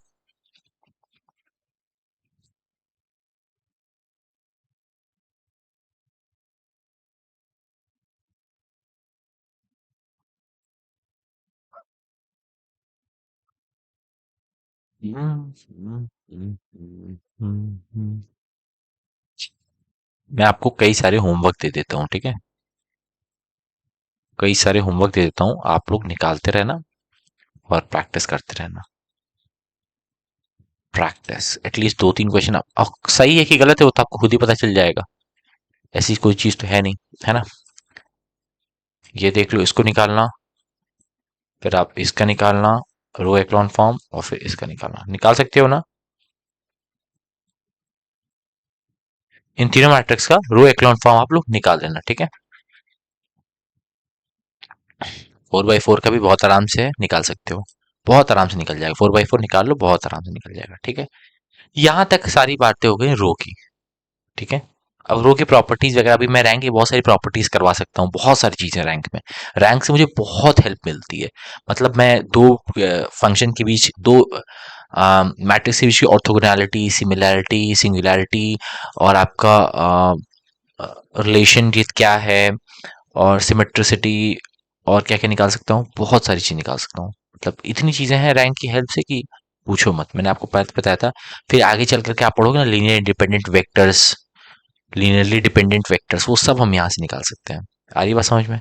मैं आपको कई सारे होमवर्क दे देता हूँ, ठीक है? कई सारे होमवर्क दे देता हूँ, आप लोग निकालते रहना और प्रैक्टिस करते रहना। प्रैक्टिस एटलीस्ट 2 3 क्वेश्चन सही है कि गलत है वो तो आपको खुद ही पता चल जाएगा। ऐसी कोई चीज तो है नहीं, है ना? ये देख लो, इसको निकालना, फिर आप इसका निकालना, रो एक्लॉन फॉर्म, और फिर इसका निकालना। निकाल सकते हो ना? इन तीनों मैट्रिक्स का रो एक्लॉन फॉर्म आप लोग निकाल देना, ठीक है? 4x4 का भी बहुत आराम से निकाल सकते हो, बहुत आराम से निकल जाएगा। 4x4 निकाल लो, बहुत आराम से निकल जाएगा, ठीक है? यहां तक सारी बातें हो गई रो की, ठीक है? अब रो की प्रॉपर्टीज वगैरह भी मैं रैंक की बहुत सारी प्रॉपर्टीज करवा सकता हूँ, बहुत सारी चीजें रैंक में। रैंक से मुझे बहुत हेल्प मिलती है। मतलब मैं दो फंक्शन के बीच, दो मैट्रिक्स के बीच की ऑर्थोगोनैलिटी, सिमिलैरिटी, सिंगुलैरिटी, और आपका रिलेशन क्या है, और सिमेट्रिसिटी, और क्या क्या निकाल सकता हूँ, बहुत सारी चीज निकाल सकता हूँ। मतलब इतनी चीजें हैं रैंक की हेल्प से कि पूछो मत। मैंने आपको पहले बताया था। फिर आगे चल करके आप पढ़ोगे ना, linear independent vectors, linearly dependent vectors, वो सब हम यहाँ से निकाल सकते हैं। आ रही बात समझ में?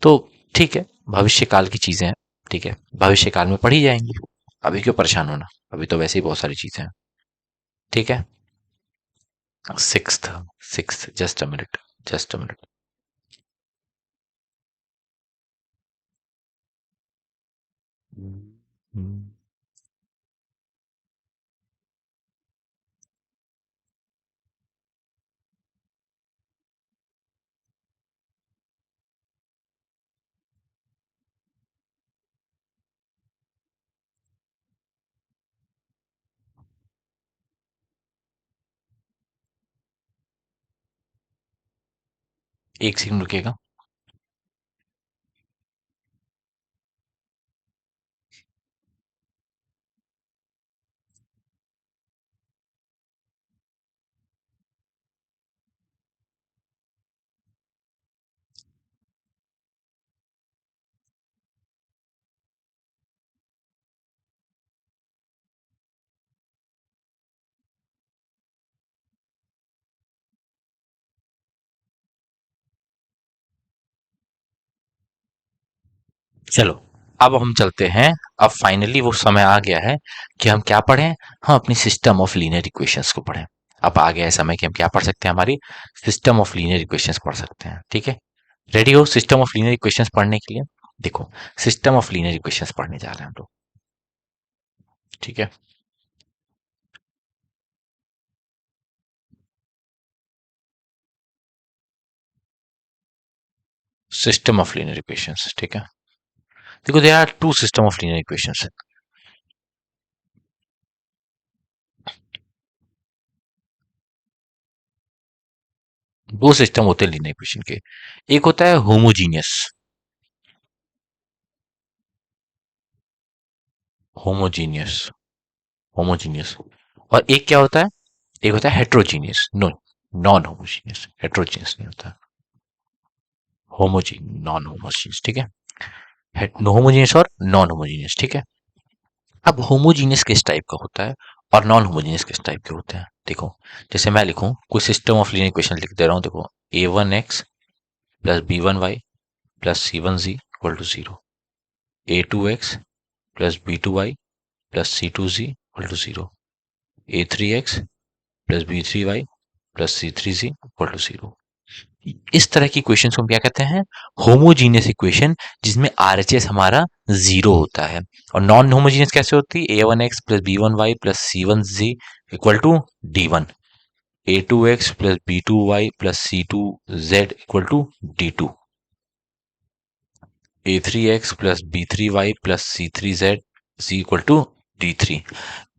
तो ठीक है, भविष्य काल की चीजें हैं, ठीक है, भविष्य काल में पढ़ी जाएंगी। अभी क्यों परेशान होना, अभी तो वैसे ही बहुत सारी चीजें हैं, ठीक है? Sixth, sixth, just a minute, just a minute. एक सेकंड रुकिएगा। चलो अब हम चलते हैं। अब फाइनली वो समय आ गया है कि हम क्या पढ़ें। हम अपनी सिस्टम ऑफ लीनियर इक्वेशंस को पढ़ें। अब आ गया है समय कि हम क्या पढ़ सकते हैं, हमारी सिस्टम ऑफ लीनियर इक्वेशंस पढ़ सकते हैं। ठीक है, रेडी हो सिस्टम ऑफ लीनियर इक्वेशंस पढ़ने के लिए? देखो, सिस्टम ऑफ लीनियर इक्वेशंस पढ़ने जा रहे हैं हम लोग। ठीक है, सिस्टम ऑफ लीनियर इक्वेशंस। ठीक है, देखो there are two system of linear equations. दो सिस्टम होते हैं लीनियर इक्वेशन के। एक होता है होमोजीनियस, होमोजीनियस, होमोजीनियस। और एक क्या होता है, एक होता है heterogeneous. No, non homogeneous. Heterogeneous नहीं होता, होमोजीन नॉन होमोजीनियस। ठीक है, होमोजीनियस और नॉन होमोजीनियस। ठीक है, अब होमोजीनियस किस टाइप का होता है और नॉन होमोजीनियस किस टाइप के होते हैं? देखो, जैसे मैं लिखूं कोई सिस्टम ऑफ लीनियर इक्वेशन लिख दे रहा हूं। देखो, a1x plus b1y plus c1z equal to zero, a2x plus b2y plus c2z equal to zero, a3x plus b3y plus c3z equal to zero. इस तरह की इक्वेशन को हम क्या कहते हैं? होमोजीनियस इक्वेशन, जिसमें आरएचएस हमारा जीरो होता है। और नॉन होमोजीनियस कैसे होती है? a1x plus b1y plus c1z equal to d1, a2x plus b2y plus c2z equal to d2, a3x plus b3y plus c3z equal to d3।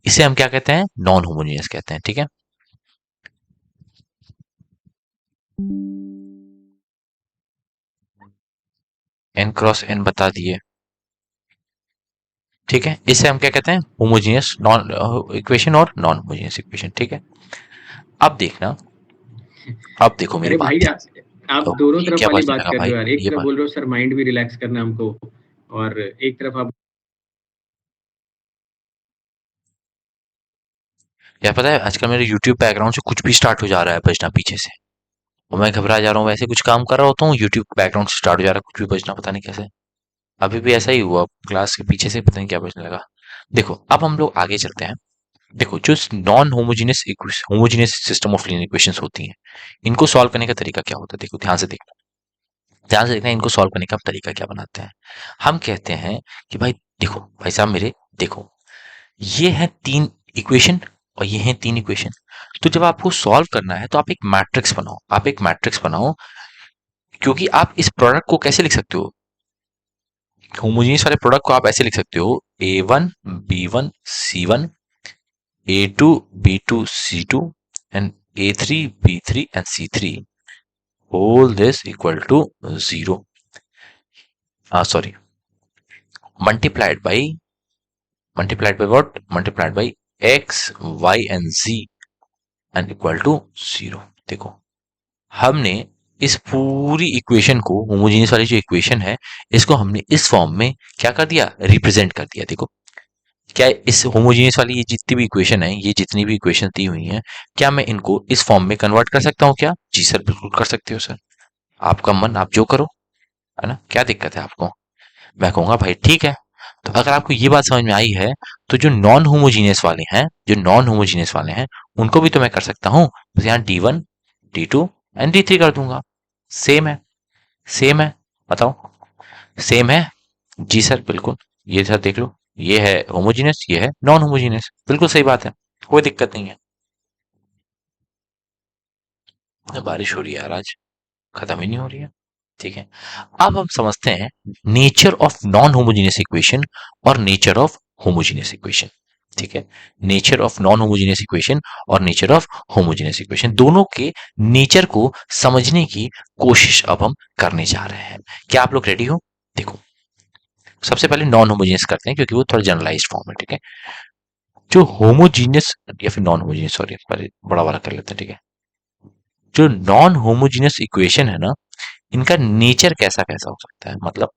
इसे हम क्या कहते हैं? नॉन होमोजीनियस कहते हैं। ठीक है, n क्रॉस n बता दिए। ठीक है, इसे हम क्या कहते हैं? होमोजीनियस नॉन इक्वेशन और नॉन होमोजीनियस इक्वेशन। ठीक है, अब देखना, अब देखो मेरी अरे भाई बात। आप तो दोनों ये तरफ क्या वाली बजने बात लगा कर रहे भाई? हो यार। एक ये तरफ बात, बोल रहे हो सर माइंड भी रिलैक्स करना है हमको, और एक तरफ आप क्या पता है आजकल मेरे यूट्यूब बैकग्राउंड से कुछ भी स्टार्ट हो जा रहा है बजना पीछे से, और मैं घबरा जा रहा हूँ। वैसे कुछ काम कर रहा होता हूँ, यूट्यूब बैकग्राउंड से स्टार्ट हो जा रहा है कुछ भी बजना, पता नहीं कैसे। अभी भी ऐसा ही हुआ, क्लास के पीछे से पता नहीं क्या बजने लगा। देखो, अब हम लोग आगे चलते हैं। देखो, जो non homogeneous homogeneous system of linear equations होती हैं, इनको सॉल्व करने का तरीका क्या होता है? देखो, ध्यान से देखना, इनको सॉल्व करने का तरीका क्या बनाते हैं। हम कहते हैं कि भाई देखो, भाई साहब मेरे, देखो ये है तीन इक्वेशन और ये है तीन इक्वेशन। तो जब आपको सॉल्व करना है तो आप एक मैट्रिक्स बनाओ, आप एक मैट्रिक्स बनाओ। क्योंकि आप इस प्रोडक्ट को कैसे लिख सकते हो? होमोजीनियस वाले प्रोडक्ट को आप ऐसे लिख सकते हो, a1 b1 c1, a2 b2 c2 and a3 b3 and c3, all this equal to zero, sorry, multiplied by, what? Multiplied by x y and z and equal to zero। देखो, हमने इस पूरी इक्वेशन को, homogeneous वाली जो equation है, इसको हमने इस फॉर्म में क्या कर दिया? रिप्रेजेंट कर दिया। देखो, क्या इस होमोजेनियस वाली ये जितनी भी इक्वेशन है, ये जितनी भी इक्वेशन दी हुई हैं, क्या मैं इनको इस फॉर्म में कन्वर्ट कर सकता हूँ क्या? जी सर, बिल्कुल कर सकते हो सर। आपका मन, आप जो करो, है ना, क्या दिक्कत है आपको? मैं कहूंगा भाई ठीक है। तो अगर आपको ये बात समझ में आई है, तो जो नॉन होमोजीनियस वाले हैं, जो नॉन होमोजीनियस वाले हैं, उनको भी तो मैं कर सकता हूँ। तो यहाँ D1 D2 एंड D3 कर दूंगा। सेम है, सेम है, बताओ, सेम है? जी सर बिल्कुल। ये सर देख लो, ये है होमोजीनियस, ये है नॉन होमोजीनियस, बिल्कुल सही बात है, कोई दिक्कत नहीं है। बारिश हो रही है यार आज, खत्म ही नहीं हो रही है। ठीक है, अब हम समझते हैं nature of non homogeneous equation और नेचर ऑफ होमोजीनियस इक्वेशन। ठीक है, nature of non homogeneous equation और नेचर ऑफ होमोजीनियस इक्वेशन, दोनों के नेचर को समझने की कोशिश अब हम करने जा रहे हैं। क्या आप लोग रेडी हो? देखो, सबसे पहले नॉन होमोजीनियस करते हैं क्योंकि वो थोड़ा जनरलाइज्ड फॉर्म है। ठीक है, जो होमोजीनियस या फिर नॉन होमोजीनियस, सॉरी पहले बड़ा वाला कर लेते हैं। ठीक है, जो नॉन होमोजीनियस इक्वेशन है ना, इनका नेचर कैसा कैसा हो सकता है? मतलब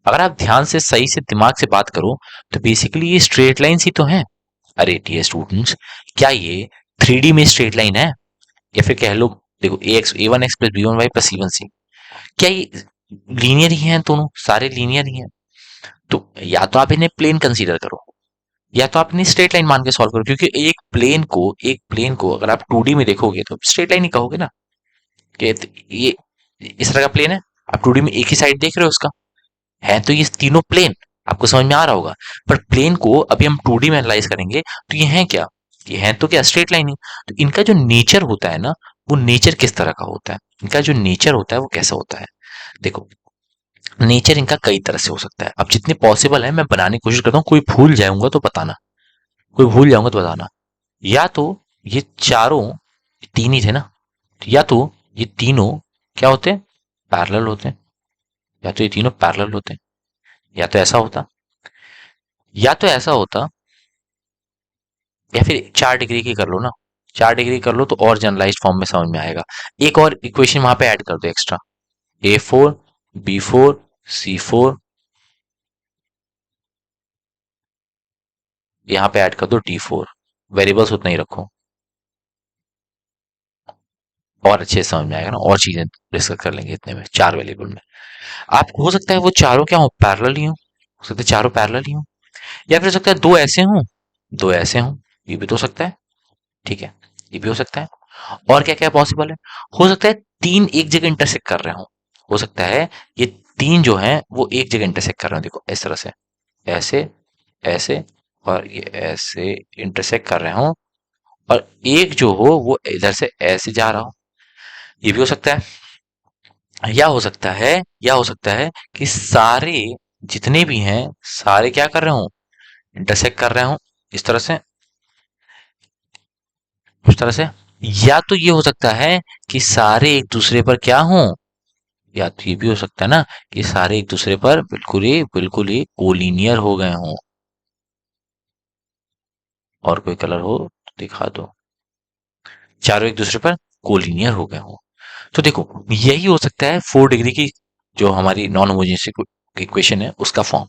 अगर आप ध्यान से, सही से, दिमाग से बात करो, तो बेसिकली ये स्ट्रेट लाइंस ही तो हैं। अरे डियर स्टूडेंट्स, क्या ये 3D में स्ट्रेट लाइन है? या फिर कह लो, देखो, A one X plus B one Y plus C one C, क्या ये लीनियर ही हैं दोनों, सारे लीनियर ही हैं। तो या तो आप इन्हें प्लेन कंसीडर करो, या तो आप इन्हें स्ट्रेट लाइन मान के सॉल्व करो, क्योंकि एक प्लेन को अगर आप 2D में देखोगे तो स्ट्रेट लाइन ही कहोगे ना, कि ये इस तरह का प्लेन है, आप 2D में एक ही साइड देख रहे हो उसका, है तो ये तीनों प्लेन, आपको समझ में आ रहा होगा। पर प्लेन को अभी हम 2D में एनालाइज करेंगे तो ये हैं क्या, ये हैं तो क्या स्ट्रेट लाइन ही। तो इनका जो नेचर होता है ना, वो नेचर किस तरह का होता है, इनका जो नेचर होता है वो कैसा होता है। देखो, नेचर इनका कई तरह से हो सकता है, अब जितने पॉसिबल है मैं बनाने की कोशिश करता हूँ, कोई भूल जाऊंगा तो बताना, कोई भूल जाऊंगा तो बताना। या तो ये चारों, तीन ही थे ना, या तो ये तीनों क्या होते हैं, पैरेलल होते हैं, या तो ये तीनों पैरेलल होते हैं, या तो ऐसा होता, या तो ऐसा होता, या फिर 4 डिग्री की कर लो ना, 4 डिग्री कर लो तो और जनरलाइज्ड फॉर्म में समझ में आएगा। एक और इक्वेशन वहां पे ऐड कर दो एक्स्ट्रा, A4 B4 C4, यहाँ पे ऐड कर दो D4, वेरिएबल्स उतना ही रखो, और अच्छे से समझ में आएगा ना, और चीजें डिस्कस कर लेंगे इतने में, 4 वेरिएबल में। आप हो सकता है वो चारों क्या हो, पैरेलल ही हो सकता है चारों पैरेलल ही हो, या फिर हो सकता है दो ऐसे हों, दो ऐसे हों, ये भी तो हो सकता है, ठीक है, ये भी हो सकता है। और क्या क्या पॉसिबल है, हो सकता है तीन एक जगह इंटरसेक्ट कर रहे हो सकता है ये तीन जो हैं वो एक जगह इंटरसेक्ट कर रहे हो, देखो इस तरह से, ऐसे, ऐसे, और ये ऐसे इंटरसेक्ट कर रहे हो, और एक जो हो वो इधर से ऐसे जा रहा हो, ये भी हो सकता है। या हो सकता है कि सारे जितने भी हैं, सारे क्या कर रहे हो, इंटरसेक्ट कर रहे हो, इस तरह से, उस तरह से। या तो ये हो सकता है कि सारे एक दूसरे पर क्या हों, या तो ये भी हो सकता है ना कि सारे एक दूसरे पर बिल्कुल ही कोलिनियर हो गए हों। और कोई कलर हो तो दिखा दो, चारों एक दूसरे पर कोलिनियर हो गए हों। तो देखो यही हो सकता है 4 डिग्री की जो हमारी नॉन होमोजेनियस इक्वेशन है उसका फॉर्म।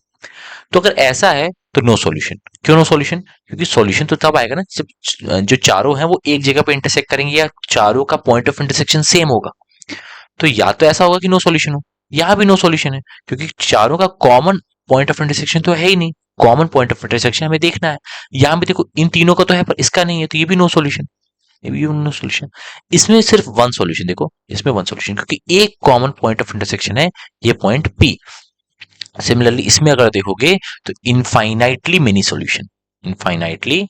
तो अगर ऐसा है तो नो सॉल्यूशन। क्यों नो सॉल्यूशन, क्योंकि सॉल्यूशन तो तब आएगा ना जब जो चारों हैं वो एक जगह पे इंटरसेक्ट करेंगे, या चारों का पॉइंट ऑफ इंटरसेक्शन सेम होगा। तो या तो ऐसा होगा कि नो सॉल्यूशन हो, यहाँ भी नो सॉल्यूशन है, क्योंकि चारों का कॉमन पॉइंट ऑफ इंटरसेक्शन तो है ही नहीं, कॉमन पॉइंट ऑफ इंटरसेक्शन हमें देखना है। यहाँ भी देखो इन तीनों का तो है पर इसका नहीं है, तो ये भी नो सॉल्यूशन, ये भी नो सॉल्यूशन। इसमें सिर्फ वन सॉल्यूशन, देखो इसमें वन सॉल्यूशन, क्योंकि एक कॉमन पॉइंट ऑफ इंटरसेक्शन है, ये पॉइंट पी। सिमिलरली इसमें अगर देखोगे तो infinitely many solution, infinitely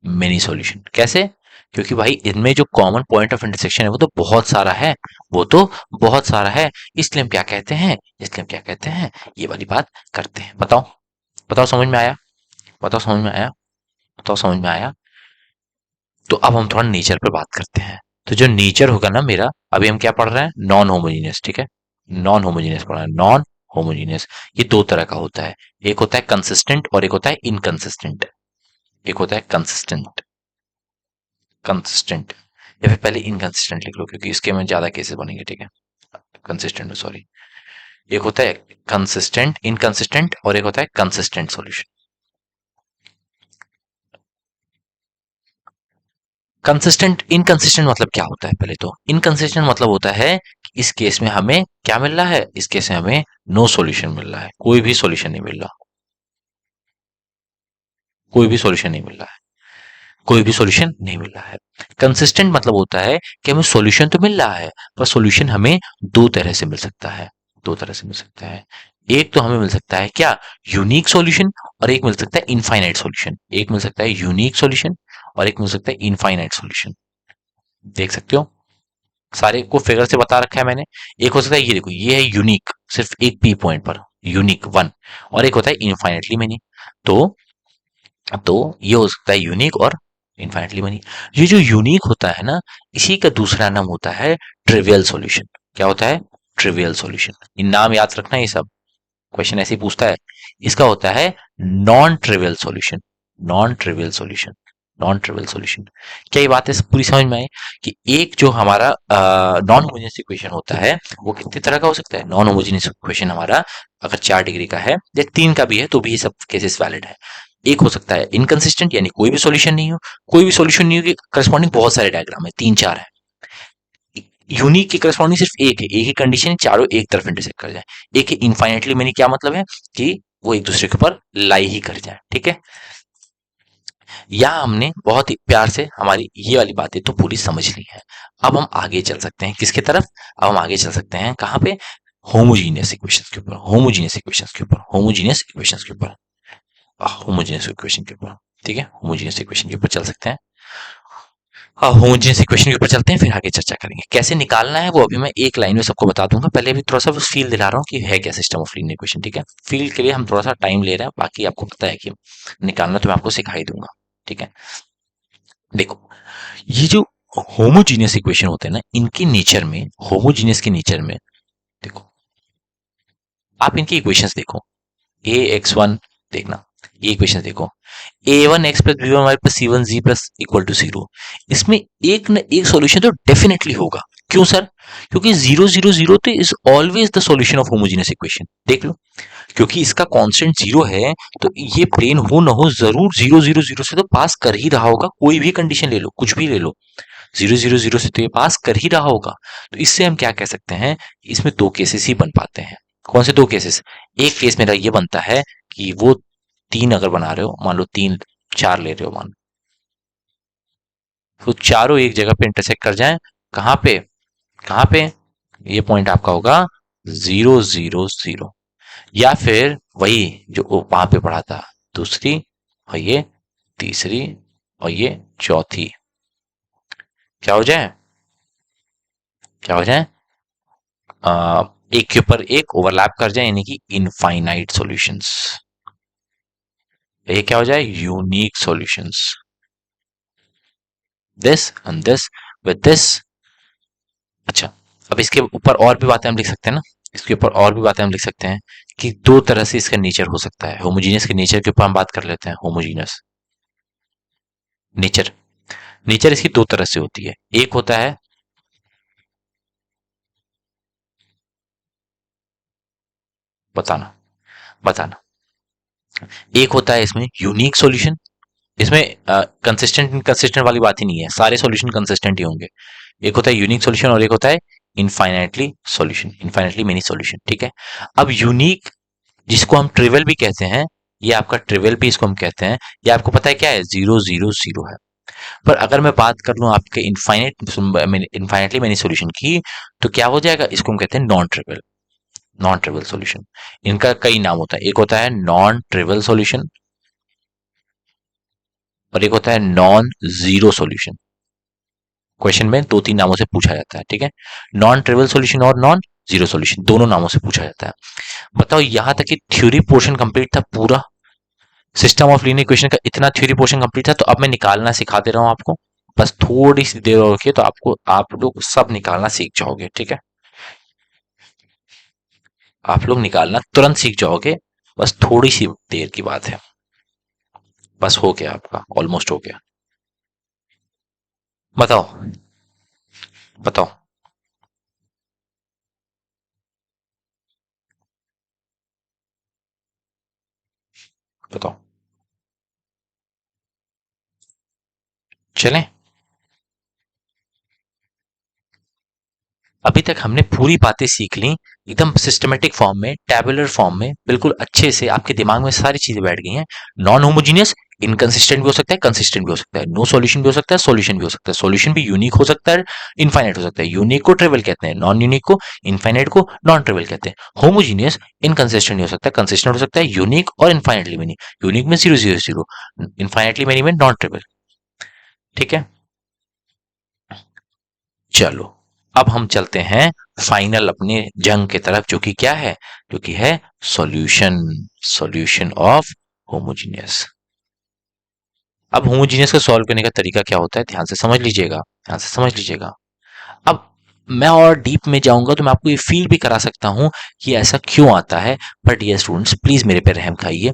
many solution कैसे, क्योंकि भाई इनमें जो कॉमन पॉइंट ऑफ इंटरसेक्शन है वो तो बहुत सारा है, वो तो बहुत सारा है। इसलिए हम क्या कहते हैं, इसलिए हम क्या कहते हैं, ये वाली बात करते हैं। बताओ, बताओ समझ में आया, बताओ समझ में आया, बताओ समझ में आया। तो अब हम थोड़ा नेचर पर बात करते हैं। तो जो नेचर होगा ना मेरा, अभी हम क्या पढ़ रहे हैं, नॉन होमोजीनियस, ठीक है, नॉन होमोजीनियस पढ़ रहे हैं, नॉन होमोजीनियस। ये दो तरह का होता है, एक होता है कंसिस्टेंट और एक होता है इनकंसिस्टेंट। एक होता है कंसिस्टेंट, कंसिस्टेंट, या फिर पहले इनकंसिस्टेंट लिख लो क्योंकि इसके में ज्यादा केसेस बनेंगे, ठीक है, कंसिस्टेंट में सॉरी। एक होता है कंसिस्टेंट इनकंसिस्टेंट, और एक होता है कंसिस्टेंट सॉल्यूशन। कंसिस्टेंट इनकंसिस्टेंट मतलब क्या होता है, पहले तो इनकंसिस्टेंट मतलब होता है कि इस केस में हमें क्या मिल रहा है, इस केस में हमें नो सॉल्यूशन मिल रहा है, कोई भी सॉल्यूशन नहीं मिल रहा, कोई भी सॉल्यूशन नहीं मिल रहा है, कोई भी सॉल्यूशन नहीं मिल रहा है। कंसिस्टेंट मतलब होता है कि हमें सॉल्यूशन तो मिल रहा है, पर सॉल्यूशन हमें दो तरह से मिल सकता है, दो तरह से मिल सकता है। एक तो हमें मिल सकता है क्या, यूनिक सॉल्यूशन, और एक मिल सकता है इनफाइनाइट सॉल्यूशन। एक मिल सकता है यूनिक सॉल्यूशन और एक मिल सकता है इनफाइनाइट सॉल्यूशन। देख सकते हो, सारे को फिगर से बता रखा है मैंने। एक हो सकता है ये देखो, ये है यूनिक, सिर्फ एक पी पॉइंट पर यूनिक वन, और एक होता है इनफाइनाइटली मेनी। तो तो ये हो सकता है यूनिक और इनफाइनाइटली मेनी। ये जो यूनिक होता है ना, इसी का दूसरा नाम होता है ट्रिवियल सॉल्यूशन। क्या होता है, ट्रिवियल सॉल्यूशन। इन नाम याद रखना, ये सब क्वेश्चन ऐसे ही पूछता है। इसका होता है non trivial solution, non trivial solution, non trivial solution. क्या ये बात है पूरी समझ में आई, कि एक जो हमारा नॉन होमोजेनियस इक्वेशन होता है वो कितने तरह का हो सकता है। नॉन होमोजेनियस इक्वेशन हमारा अगर 4 डिग्री का है या 3 का भी है तो भी ये सब केसेस वैलिड है। एक हो सकता है इनकंसिस्टेंट, यानी कोई भी सॉल्यूशन नहीं हो, कोई भी सॉल्यूशन नहीं हो कि करस्पॉन्डिंग बहुत सारे डायग्राम है, 3 4 है। यूनिक की करस्पॉन्डिंग सिर्फ एक ही कंडीशन है, चारों एक तरफ इंटरसेक्ट कर जाए। एक है इनफाइनाइटली मेनी, क्या मतलब है कि वो एक दूसरे के ऊपर लाई ही कर जाए, ठीक है। यहाँ हमने बहुत ही प्यार से हमारी ये वाली बातें तो पूरी समझ ली है। अब हम आगे चल सकते हैं किसके तरफ, अब हम आगे चल सकते हैं कहाँ पे, होमोजीनियस इक्वेशंस के ऊपर, होमोजीनियस इक्वेशंस के ऊपर, होमोजीनियस इक्वेशंस के ऊपर, होमोजीनियस इक्वेशन के ऊपर, ठीक है, होमोजीनियस इक्वेशन के ऊपर चल सकते हैं। हाँ, होमोजेनियस इक्वेशन के ऊपर चलते हैं, फिर आगे चर्चा करेंगे कैसे निकालना है, वो अभी मैं एक लाइन में सबको बता दूंगा। पहले अभी थोड़ा सा फील दिला रहा हूँ कि है क्या सिस्टम ऑफ लीनियर इक्वेशन, ठीक है। फील के लिए हम थोड़ा सा टाइम ले रहे हैं, बाकी आपको पता है कि निकालना तो मैं आपको सिखा ही दूंगा, ठीक है। देखो, ये जो होमोजीनियस इक्वेशन होते हैं ना, इनके नेचर में, होमोजीनियस के नेचर में, देखो आप इनकी इक्वेशंस देखो, ए एक्स वन, देखना ये इक्वेशन देखो, A one X plus B one Y plus C one G plus equal to zero, इसमें एक न एक सॉल्यूशन तो डेफिनेटली होगा। क्यों सर? क्योंकि जीरो जीरो जीरो तो is always the solution of homogeneous equation, देख लो, क्योंकि इसका कांस्टेंट जीरो है, तो ये प्लेन हो ना हो जरूर जीरो जीरो जीरो से तो पास कर ही रहा होगा, कोई भी कंडीशन ले लो, कुछ भी ले लो, जीरो जीरो जीरो से तो ये पास कर ही रहा होगा। तो इससे हम क्या कह सकते हैं, इसमें दो केसेस ही बन पाते हैं। कौन से दो केसेस? एक केस मेरा ये बनता है कि वो तीन अगर बना रहे हो, मान लो तीन चार ले रहे हो, मान, तो चारों एक जगह पे इंटरसेक्ट कर जाएं, कहाँ पे, कहाँ पे, ये पॉइंट आपका होगा जीरो जीरो जीरो, या फिर वही जो वहां पे पढ़ा था, दूसरी और ये तीसरी और ये चौथी, क्या हो जाए, क्या हो जाए, एक के ऊपर एक ओवरलैप कर जाए, यानी कि इनफाइनाइट सॉल्यूशंस, ये क्या हो जाए, unique solutions, this and this with this. अच्छा, अब इसके ऊपर और भी बातें हम लिख सकते हैं ना, इसके ऊपर और भी बातें हम लिख सकते हैं कि दो तरह से इसका नेचर हो सकता है। होमोजीनियस के नेचर के ऊपर हम बात कर लेते हैं। होमोजीनियस नेचर, नेचर इसकी दो तरह से होती है। एक होता है, बताना, बताना, एक होता है इसमें यूनिक सॉल्यूशन, इसमें कंसिस्टेंट इनकंसिस्टेंट वाली बात ही नहीं है, सारे सॉल्यूशन कंसिस्टेंट ही होंगे। एक होता है यूनिक सॉल्यूशन और एक होता है infinitely solution, infinitely many solution, ठीक है। अब यूनिक, जिसको हम ट्रिवियल भी कहते हैं, ये आपका ट्रिवियल भी इसको हम कहते हैं, ये आपको पता है क्या है, जीरो जीरो जीरो है। पर अगर मैं बात कर लूं आपके इनफाइनाइटली मेनी सॉल्यूशन की, तो क्या हो जाएगा, इसको हम कहते हैं non trivial, non trivial solution. इनका कई नाम होता है, एक होता है नॉन ट्रिवियल सॉल्यूशन और एक होता है नॉन जीरो सॉल्यूशन। क्वेश्चन में दो तीन नामों से पूछा जाता है, ठीक है, नॉन ट्रिवियल सॉल्यूशन और नॉन जीरो सॉल्यूशन, दोनों नामों से पूछा जाता है। बताओ, यहां तक कि थ्योरी पोर्शन कंप्लीट था पूरा, सिस्टम ऑफ लीनियर इक्वेशन का इतना थ्योरी पोर्शन कंप्लीट था। तो अब मैं निकालना सिखा दे रहा हूं आपको, बस थोड़ी सी देर और रखिए, तो आपको, आप लोग सब निकालना सीख जाओगे, ठीक है, आप लोग निकालना तुरंत सीख जाओगे, बस थोड़ी सी देर की बात है, बस हो गया आपका, ऑलमोस्ट हो गया। बताओ, बताओ, बताओ, चलें। अभी तक हमने पूरी बातें सीख ली, एकदम सिस्टमेटिक फॉर्म में, टैबुलर फॉर्म में, बिल्कुल अच्छे से आपके दिमाग में सारी चीजें बैठ गई हैं। नॉन होमोजीनियस, इनकंसिस्टेंट भी हो सकता है, कंसिस्टेंट भी हो सकता है, नो सॉल्यूशन भी हो सकता है, सॉल्यूशन भी हो सकता है, सॉल्यूशन भी यूनिक हो सकता है, इनफाइनाइट हो सकता है, यूनिक को ट्रिवियल कहते हैं, नॉन यूनिक को, इनफाइनाइट को नॉन ट्रिवियल कहते हैं। होमोजीनियस इनकंसिस्टेंट हो सकता है, कंसिस्टेंट हो सकता है, यूनिक और इनफाइनाइटली मेनी, यूनिक में zero zero zero, infinitely many में नॉन ट्रिवियल, ठीक है। चलो, अब हम चलते हैं फाइनल अपने जंग की तरफ, जो कि क्या है, जो कि है सॉल्यूशन, सॉल्यूशन ऑफ होमोजीनियस। अब होमोजीनियस को सॉल्व करने का तरीका क्या होता है, ध्यान से समझ लीजिएगा, ध्यान से समझ लीजिएगा। अब मैं और डीप में जाऊंगा तो मैं आपको ये फील भी करा सकता हूं कि ऐसा क्यों आता है, बट ये स्टूडेंट्स प्लीज मेरे पे रहम खाइए,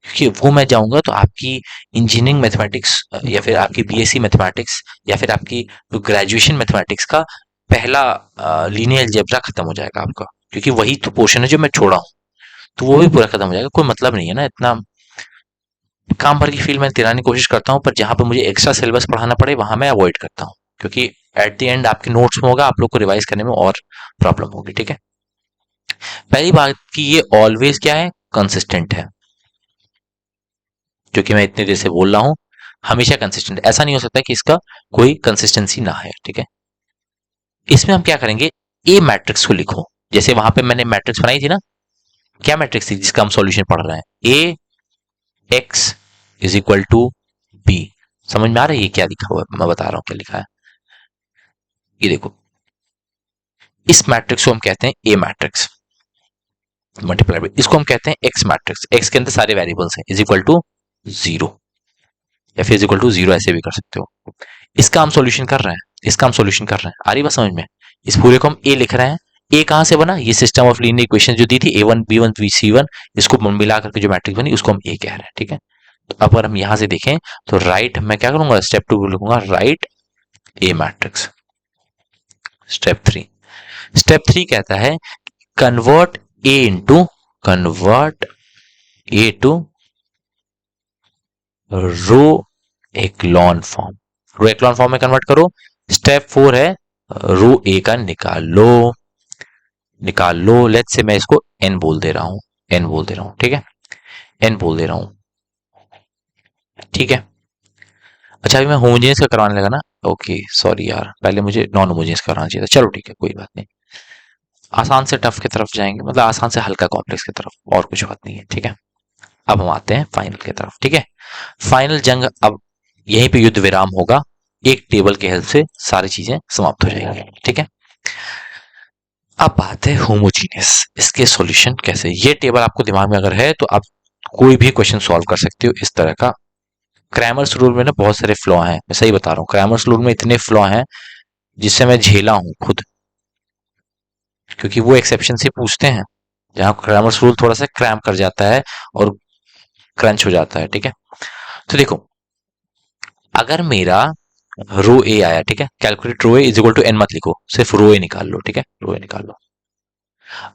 क्योंकि वो मैं जाऊंगा तो आपकी इंजीनियरिंग मैथमेटिक्स या फिर आपकी बीएससी मैथमेटिक्स या फिर आपकी ग्रेजुएशन मैथमेटिक्स का पहला लीनियर अलजेब्रा खत्म हो जाएगा आपका, क्योंकि वही तो पोर्शन है जो मैं छोड़ा हूँ, तो वो भी पूरा खत्म हो जाएगा। कोई मतलब नहीं है ना, इतना काम भर की फील्ड में तिराने की कोशिश करता हूँ, पर जहां पर मुझे एक्स्ट्रा सिलेबस पढ़ाना पड़े वहां मैं अवॉइड करता हूँ, क्योंकि एट द एंड आपके नोट्स में होगा, आप लोग को रिवाइज करने में और प्रॉब्लम होगी, ठीक है। पहली बात कि ये ऑलवेज क्या है, कंसिस्टेंट है, जो कि मैं इतनी देर से बोल रहा हूं, हमेशा कंसिस्टेंट, ऐसा नहीं हो सकता कि इसका कोई कंसिस्टेंसी ना है, ठीक है। इसमें हम क्या करेंगे, ए मैट्रिक्स को लिखो, जैसे वहां पे मैंने मैट्रिक्स बनाई थी ना, क्या मैट्रिक्स थी जिसका हम सॉल्यूशन पढ़ रहे हैं, A X is equal to B. समझ में आ रहा है ये क्या लिखा हुआ है, मैं बता रहा हूं क्या लिखा है। ये देखो, इस मैट्रिक्स को हम कहते हैं ए मैट्रिक्स, मल्टीप्लाई बाय, इसको हम कहते हैं एक्स मैट्रिक्स, एक्स के अंदर सारे वेरिएबल्स हैं, इज इक्वल टू जीरो, या फिर इज इक्वल टू जीरो, ऐसे भी कर सकते हो। इसका हम सॉल्यूशन कर रहे हैं, इसका हम सॉल्यूशन कर रहे हैं, आ रही बात समझ में। इस पूरे को हम ए लिख रहे हैं। ए कहां से बना, ये सिस्टम ऑफ लीनियर इक्वेशन जो दी थी, A one B one B C one, इसको मिला करके जो मैट्रिक्स बनी उसको हम ए कह रहे हैं, ठीक है। तो अब अगर हम यहां से देखें तो राइट, मैं क्या करूंगा, स्टेप टू लिखूंगा, write a matrix. Step three कहता है convert A into, convert A to row echelon form, row echelon form में कन्वर्ट करो। स्टेप फोर है रो ए का निकाल लो, निकाल लो। लेट्स से मैं इसको एन बोल दे रहा हूं, एन बोल दे रहा हूं, ठीक है, एन बोल दे रहा हूं, ठीक है। अच्छा अभी मैं होमोजेनियस का करवाने लगा ना, ओके सॉरी यार, पहले मुझे नॉन होमोजेनियस कराना चाहिए था, चलो ठीक है कोई बात नहीं। आसान से टफ की तरफ जाएंगे, मतलब आसान से हल्का कॉम्प्लेक्स की तरफ, और कुछ बात नहीं है, ठीक है। अब हम आते हैं फाइनल की तरफ, ठीक है। फाइनल जंग, अब यहीं पे युद्ध विराम होगा, एक टेबल के हेल्प से सारी चीजें समाप्त हो जाएंगी, ठीक है। अब बात है होमोजीनियस, इसके सॉल्यूशन कैसे, ये टेबल आपको दिमाग में अगर है तो आप कोई भी क्वेश्चन सॉल्व कर सकते हो इस तरह का। क्रैमर्स रूल में ना बहुत सारे फ्लॉ हैं, मैं सही बता रहा हूँ, क्रैमर्स रूल में इतने फ्लॉ हैं जिससे मैं झेला हूं खुद, क्योंकि वो एक्सेप्शन से पूछते हैं जहां क्रैमर्स रूल थोड़ा सा क्रैम कर जाता है और क्रंच हो जाता है, ठीक है। तो देखो, अगर मेरा रो ए आया, ठीक है, calculate rho A is equal to N मत लिखो, सिर्फ रो ए निकाल लो, ठीक है, रो ए निकाल लो।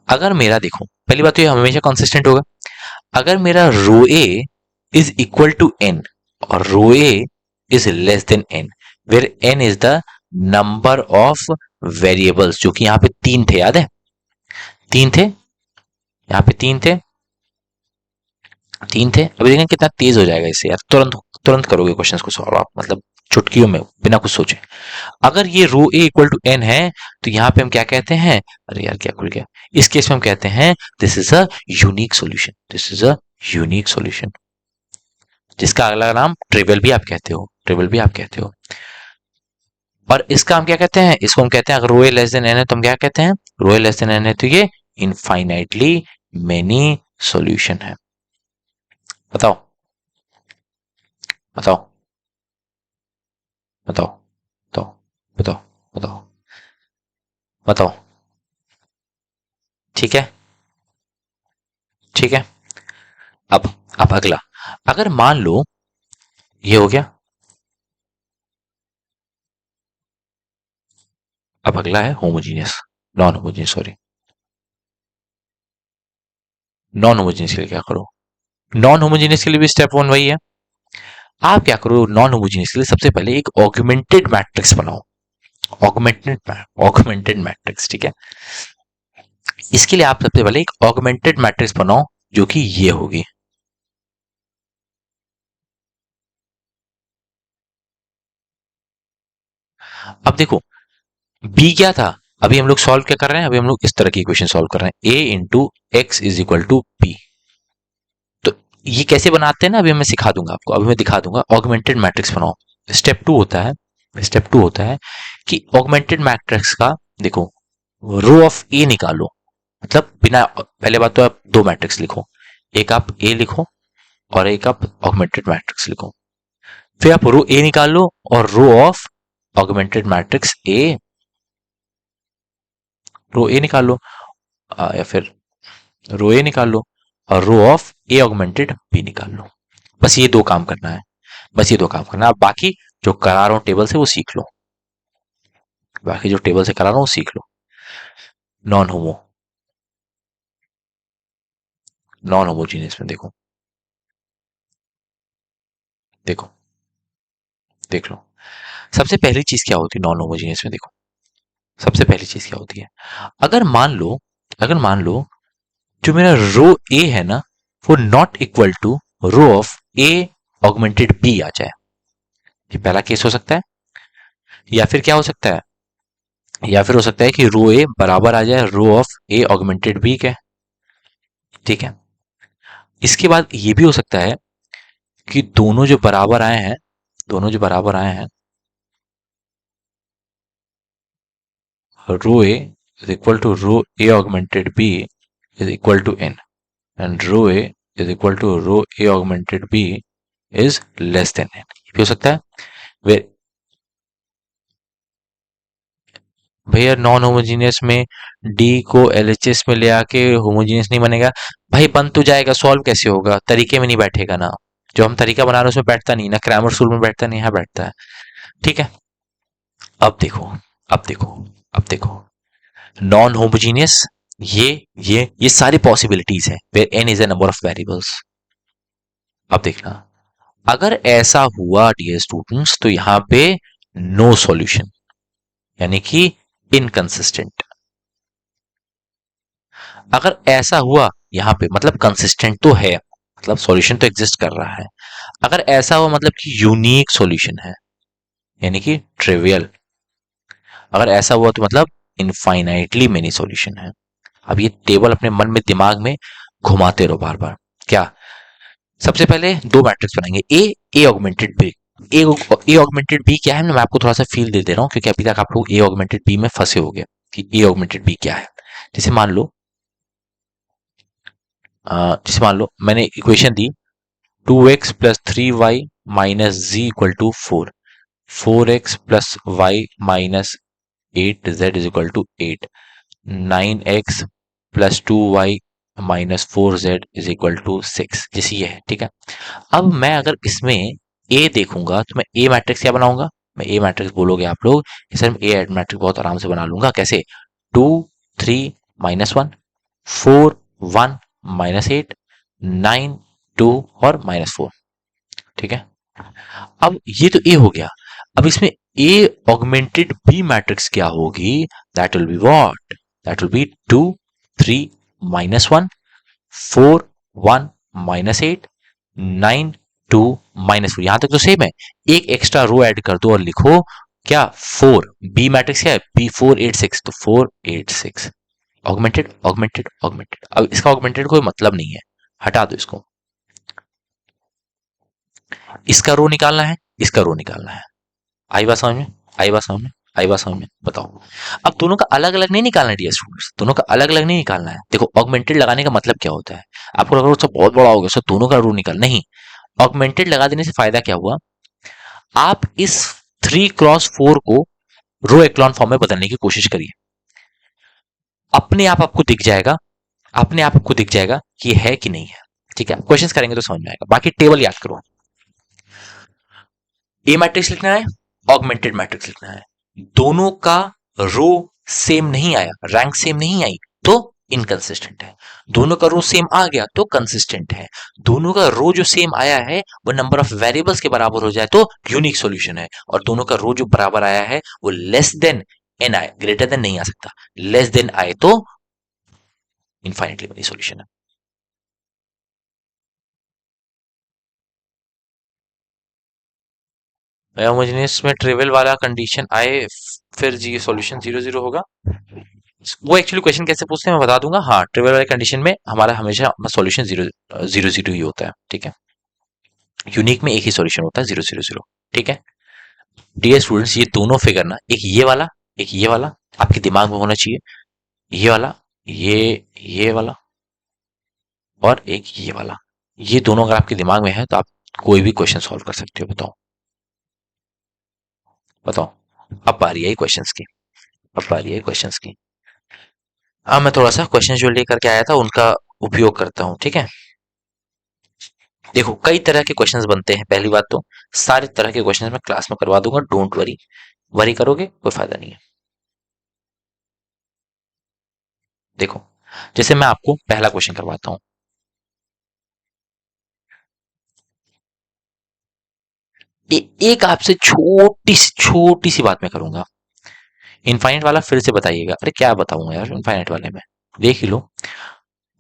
अगर मेरा देखो, पहली बात तो ये हमेशा कंसिस्टेंट होगा, अगर मेरा rho A is equal to N और rho A is less than N, where N is the number of variables, जो कि यहां पे तीन थे, याद है, तीन थे, यहाँ पे तीन थे, तीन थे। अभी देखें कितना तेज हो जाएगा इससे यार, तुरंत तुरंत करोगे क्वेश्चंस को सॉल्व आप, मतलब चुटकियों में, बिना कुछ सोचे। अगर ये रो ए इक्वल टू एन है तो यहाँ पे हम क्या कहते हैं, अरे यार क्या खुल गया, इस केस में हम कहते हैं this is a unique solution, this is a unique solution, जिसका अगला नाम ट्रिवियल भी आप कहते हो, ट्रिवियल भी आप कहते हो। और इसका हम क्या कहते हैं, इसको हम कहते हैं, अगर रो ए लेस देन एन है तो हम क्या कहते हैं, रो ए लेस देन एन है तो ये इनफाइनाइटली मेनी सॉल्यूशन है। बताओ, बताओ, बताओ, बताओ, बताओ, बताओ, बताओ, ठीक है, ठीक है। अब अगला, अगर मान लो ये हो गया, अब अगला है homogeneous, non homogeneous, sorry, non homogeneous के लिए क्या करो, नॉन होमोजीनियस के लिए भी स्टेप वन वही है। आप क्या करो, नॉन होमोजीनियस के लिए सबसे पहले एक ऑगमेंटेड मैट्रिक्स बनाओ, ऑगमेंटेड, ऑगमेंटेड मैट्रिक्स, ठीक है। इसके लिए आप सबसे पहले एक ऑगमेंटेड मैट्रिक्स बनाओ, जो कि ये होगी, अब देखो बी क्या था, अभी हम लोग सॉल्व क्या कर रहे हैं, अभी हम लोग इस तरह की इक्वेशन सॉल्व कर रहे हैं, A into X is equal to B. तो ये कैसे बनाते हैं ना, अभी मैं सिखा दूंगा आपको, अभी मैं दिखा दूंगा, ऑगमेंटेड मैट्रिक्स बनाओ। स्टेप टू होता है, स्टेप टू होता है कि ऑगमेंटेड मैट्रिक्स का देखो, रो ऑफ ए निकालो, मतलब बिना, पहले बात तो आप दो मैट्रिक्स लिखो, एक आप ए लिखो और एक आप ऑगमेंटेड मैट्रिक्स लिखो, फिर आप रो ए निकाल लो और rho of augmented matrix A, rho A निकाल लो, या फिर रो ए निकाल लो और rho of A augmented B निकाल लो। बस ये दो काम करना है, बस ये दो काम करना है, आप बाकी जो करा रहा हूं टेबल से वो सीख लो, बाकी जो टेबल से करा रहा हूं वो सीख लो। नॉन होमो, नॉन होमोजीनियस में देखो, देखो, देख लो, सबसे पहली चीज क्या होती है नॉन होमोजीनियस में, देखो सबसे पहली चीज क्या होती है, अगर मान लो, अगर मान लो जो मेरा रो ए है ना, वो not equal to rho of A augmented B आ जाए, ये पहला केस हो सकता है। या फिर क्या हो सकता है, या फिर हो सकता है कि रो ए बराबर आ जाए rho of A augmented B के, ठीक है। इसके बाद ये भी हो सकता है कि दोनों जो बराबर आए हैं, दोनों जो बराबर आए हैं, rho A is equal to rho A augmented B is equal to N, and rho A is equal to rho A augmented B is less than N, ये भी हो सकता है। वे भैया नॉन होमोजीनियस में डी को एलएचएस में ले आके होमोजीनियस नहीं बनेगा, भाई बन तो जाएगा, सॉल्व कैसे होगा, तरीके में नहीं बैठेगा ना, जो हम तरीका बना रहे हैं उसमें बैठता नहीं ना, क्रैमर रूल में बैठता नहीं, यहाँ बैठता है, ठीक है। अब देखो, अब देखो, अब देखो, नॉन होमोजीनियस, ये ये सारी पॉसिबिलिटीज है where N is a number of variables. अब देखना, अगर ऐसा हुआ डियर स्टूडेंट्स तो यहाँ पे नो सॉल्यूशन, यानी कि इनकंसिस्टेंट। अगर ऐसा हुआ यहाँ पे मतलब कंसिस्टेंट तो है, मतलब सॉल्यूशन तो एग्जिस्ट कर रहा है। अगर ऐसा हुआ मतलब कि यूनिक सॉल्यूशन है, यानी कि ट्रिवियल। अगर ऐसा हुआ तो मतलब इनफाइनाइटली मेनी सॉल्यूशन है। अब ये टेबल अपने मन में दिमाग में घुमाते रहो बार बार। क्या, सबसे पहले दो मैट्रिक्स बनाएंगे, ए ऑगमेंटेड बी। ए ऑगमेंटेड बी क्या है, मैं आपको थोड़ा सा फील दे दे रहा हूँ क्योंकि अभी तक आप लोग ए ऑगमेंटेड बी में फंसे हो गए कि ए ऑगमेंटेड बी क्या है। जैसे मान लो, जैसे मान लो मैंने इक्वेशन दी 2x plus 3y minus Z equal to 4, 4x plus Y minus 8z is equal to 8, 9x plus 2y minus 4z is equal to 6, जैसे ये है, ठीक है। अब मैं अगर इसमें ए देखूंगा तो मैं ए मैट्रिक्स क्या बनाऊंगा, मैं ए मैट्रिक्स बोलोगे आप लोग, सर मैं ए मैट्रिक्स बहुत आराम से बना लूंगा, कैसे, 2 3 माइनस 1, 4 1 माइनस 8, 9 2 और माइनस 4, ठीक है। अब ये तो ए हो गया, अब इसमें ए ऑगमेंटेड बी मैट्रिक्स क्या होगी, that will be what, that will B 2 3 minus 1, 4 1 minus 8, 9 2 minus 4, यहां तक तो सेम है। एक एक्स्ट्रा रो ऐड कर दो और लिखो क्या, 4, बी मैट्रिक्स क्या है, बी 4 8 6, तो 4 8 6, ऑगमेंटेड ऑगमेंटेड ऑगमेंटेड। अब इसका ऑगमेंटेड कोई मतलब नहीं है, हटा दो इसको, इसका रो निकालना है, इसका रो निकालना है। आई बात समझ में, आई बात समझ में, आई बात समझ में, बताओ। अब दोनों का अलग अलग नहीं निकालना है डियर स्टूडेंट्स, दोनों का अलग अलग नहीं निकालना है। देखो ऑगमेंटेड लगाने का मतलब क्या होता है, आपको अगर उससे बहुत बड़ा हो गया, उससे दोनों का रो निकाल नहीं। ऑगमेंटेड लगा देने से फायदा क्या हुआ, आप इस 3 क्रॉस 4 को रो एक्लॉन फॉर्म में बदलने की कोशिश करिए, अपने आप आपको दिख जाएगा, अपने आप आपको दिख जाएगा कि ये है कि नहीं है, ठीक है। क्वेश्चंस करेंगे तो समझ में आएगा, बाकी टेबल याद करो। ए मैट्रिक्स लिखना है, ऑगमेंटेड मैट्रिक्स लिखना है, दोनों का रो सेम नहीं आया, रैंक सेम नहीं आई तो इनकंसिस्टेंट है, दोनों का रो सेम आ गया तो कंसिस्टेंट है, दोनों का रो जो सेम आया है वो नंबर ऑफ वेरिएबल्स के बराबर हो जाए तो यूनिक सॉल्यूशन है, और दोनों का रो जो बराबर आया है वो लेस देन एन आए, ग्रेटर देन नहीं आ सकता, लेस देन आए तो इनफाइनेटली मेनी सॉल्यूशन है। होमोजेनियस में ट्रिवियल वाला कंडीशन आए फिर जी सॉल्यूशन 0 0 होगा, वो एक्चुअली क्वेश्चन कैसे पूछते हैं मैं बता दूंगा। हाँ, ट्रिवियल वाले कंडीशन में हमारा हमेशा सॉल्यूशन 0 0 0 ही होता है, ठीक है। यूनिक में एक ही सॉल्यूशन होता है 0 0 0, ठीक है। डियर स्टूडेंट्स, ये दोनों फिगर ना, एक ये वाला, एक ये वाला आपके दिमाग में होना चाहिए, ये वाला, ये वाला और एक ये वाला, ये दोनों अगर आपके दिमाग में है तो आप कोई भी क्वेश्चन सॉल्व कर सकते हो। बताओ, बताओ, अब बारी आई क्वेश्चंस की, अब बारी आई क्वेश्चंस की। अब मैं थोड़ा सा क्वेश्चन जो लेकर के आया था उनका उपयोग करता हूँ, ठीक है। देखो कई तरह के क्वेश्चंस बनते हैं, पहली बात तो सारे तरह के क्वेश्चंस मैं क्लास में करवा दूंगा, डोंट वरी, वरी करोगे कोई फायदा नहीं है। देखो, जैसे मैं आपको पहला क्वेश्चन करवाता हूं, एक आपसे छोटी सी बात मैं करूंगा। इनफाइनाइट वाला फिर से बताइएगा। अरे क्या बताऊंगा यार इनफाइनाइट वाले में, देख ही लो।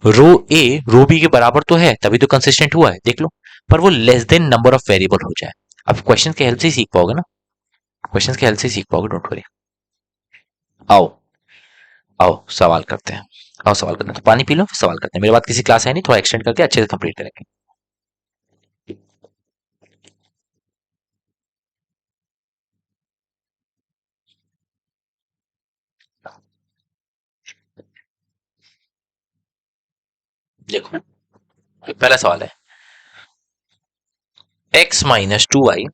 रो ए रो बी के बराबर तो है, तभी तो कंसिस्टेंट हुआ है, देख लो। पर वो less than number of variable हो जाए। अब क्वेश्चन के हेल्प से ही सीख पाओगे ना, क्वेश्चन के हेल्प से ही सीख पाओगे, डोंट वरी। आओ आओ सवाल करते हैं। आओ सवाल करते हैं, तो पानी पी लो फिर सवाल करते हैं। मेरे बाद किसी क्लास है नहीं, थोड़ा एक्सटेंड करके अच्छे से कंप्लीट करेंगे। देखो पहला सवाल है, x माइनस टू वाई।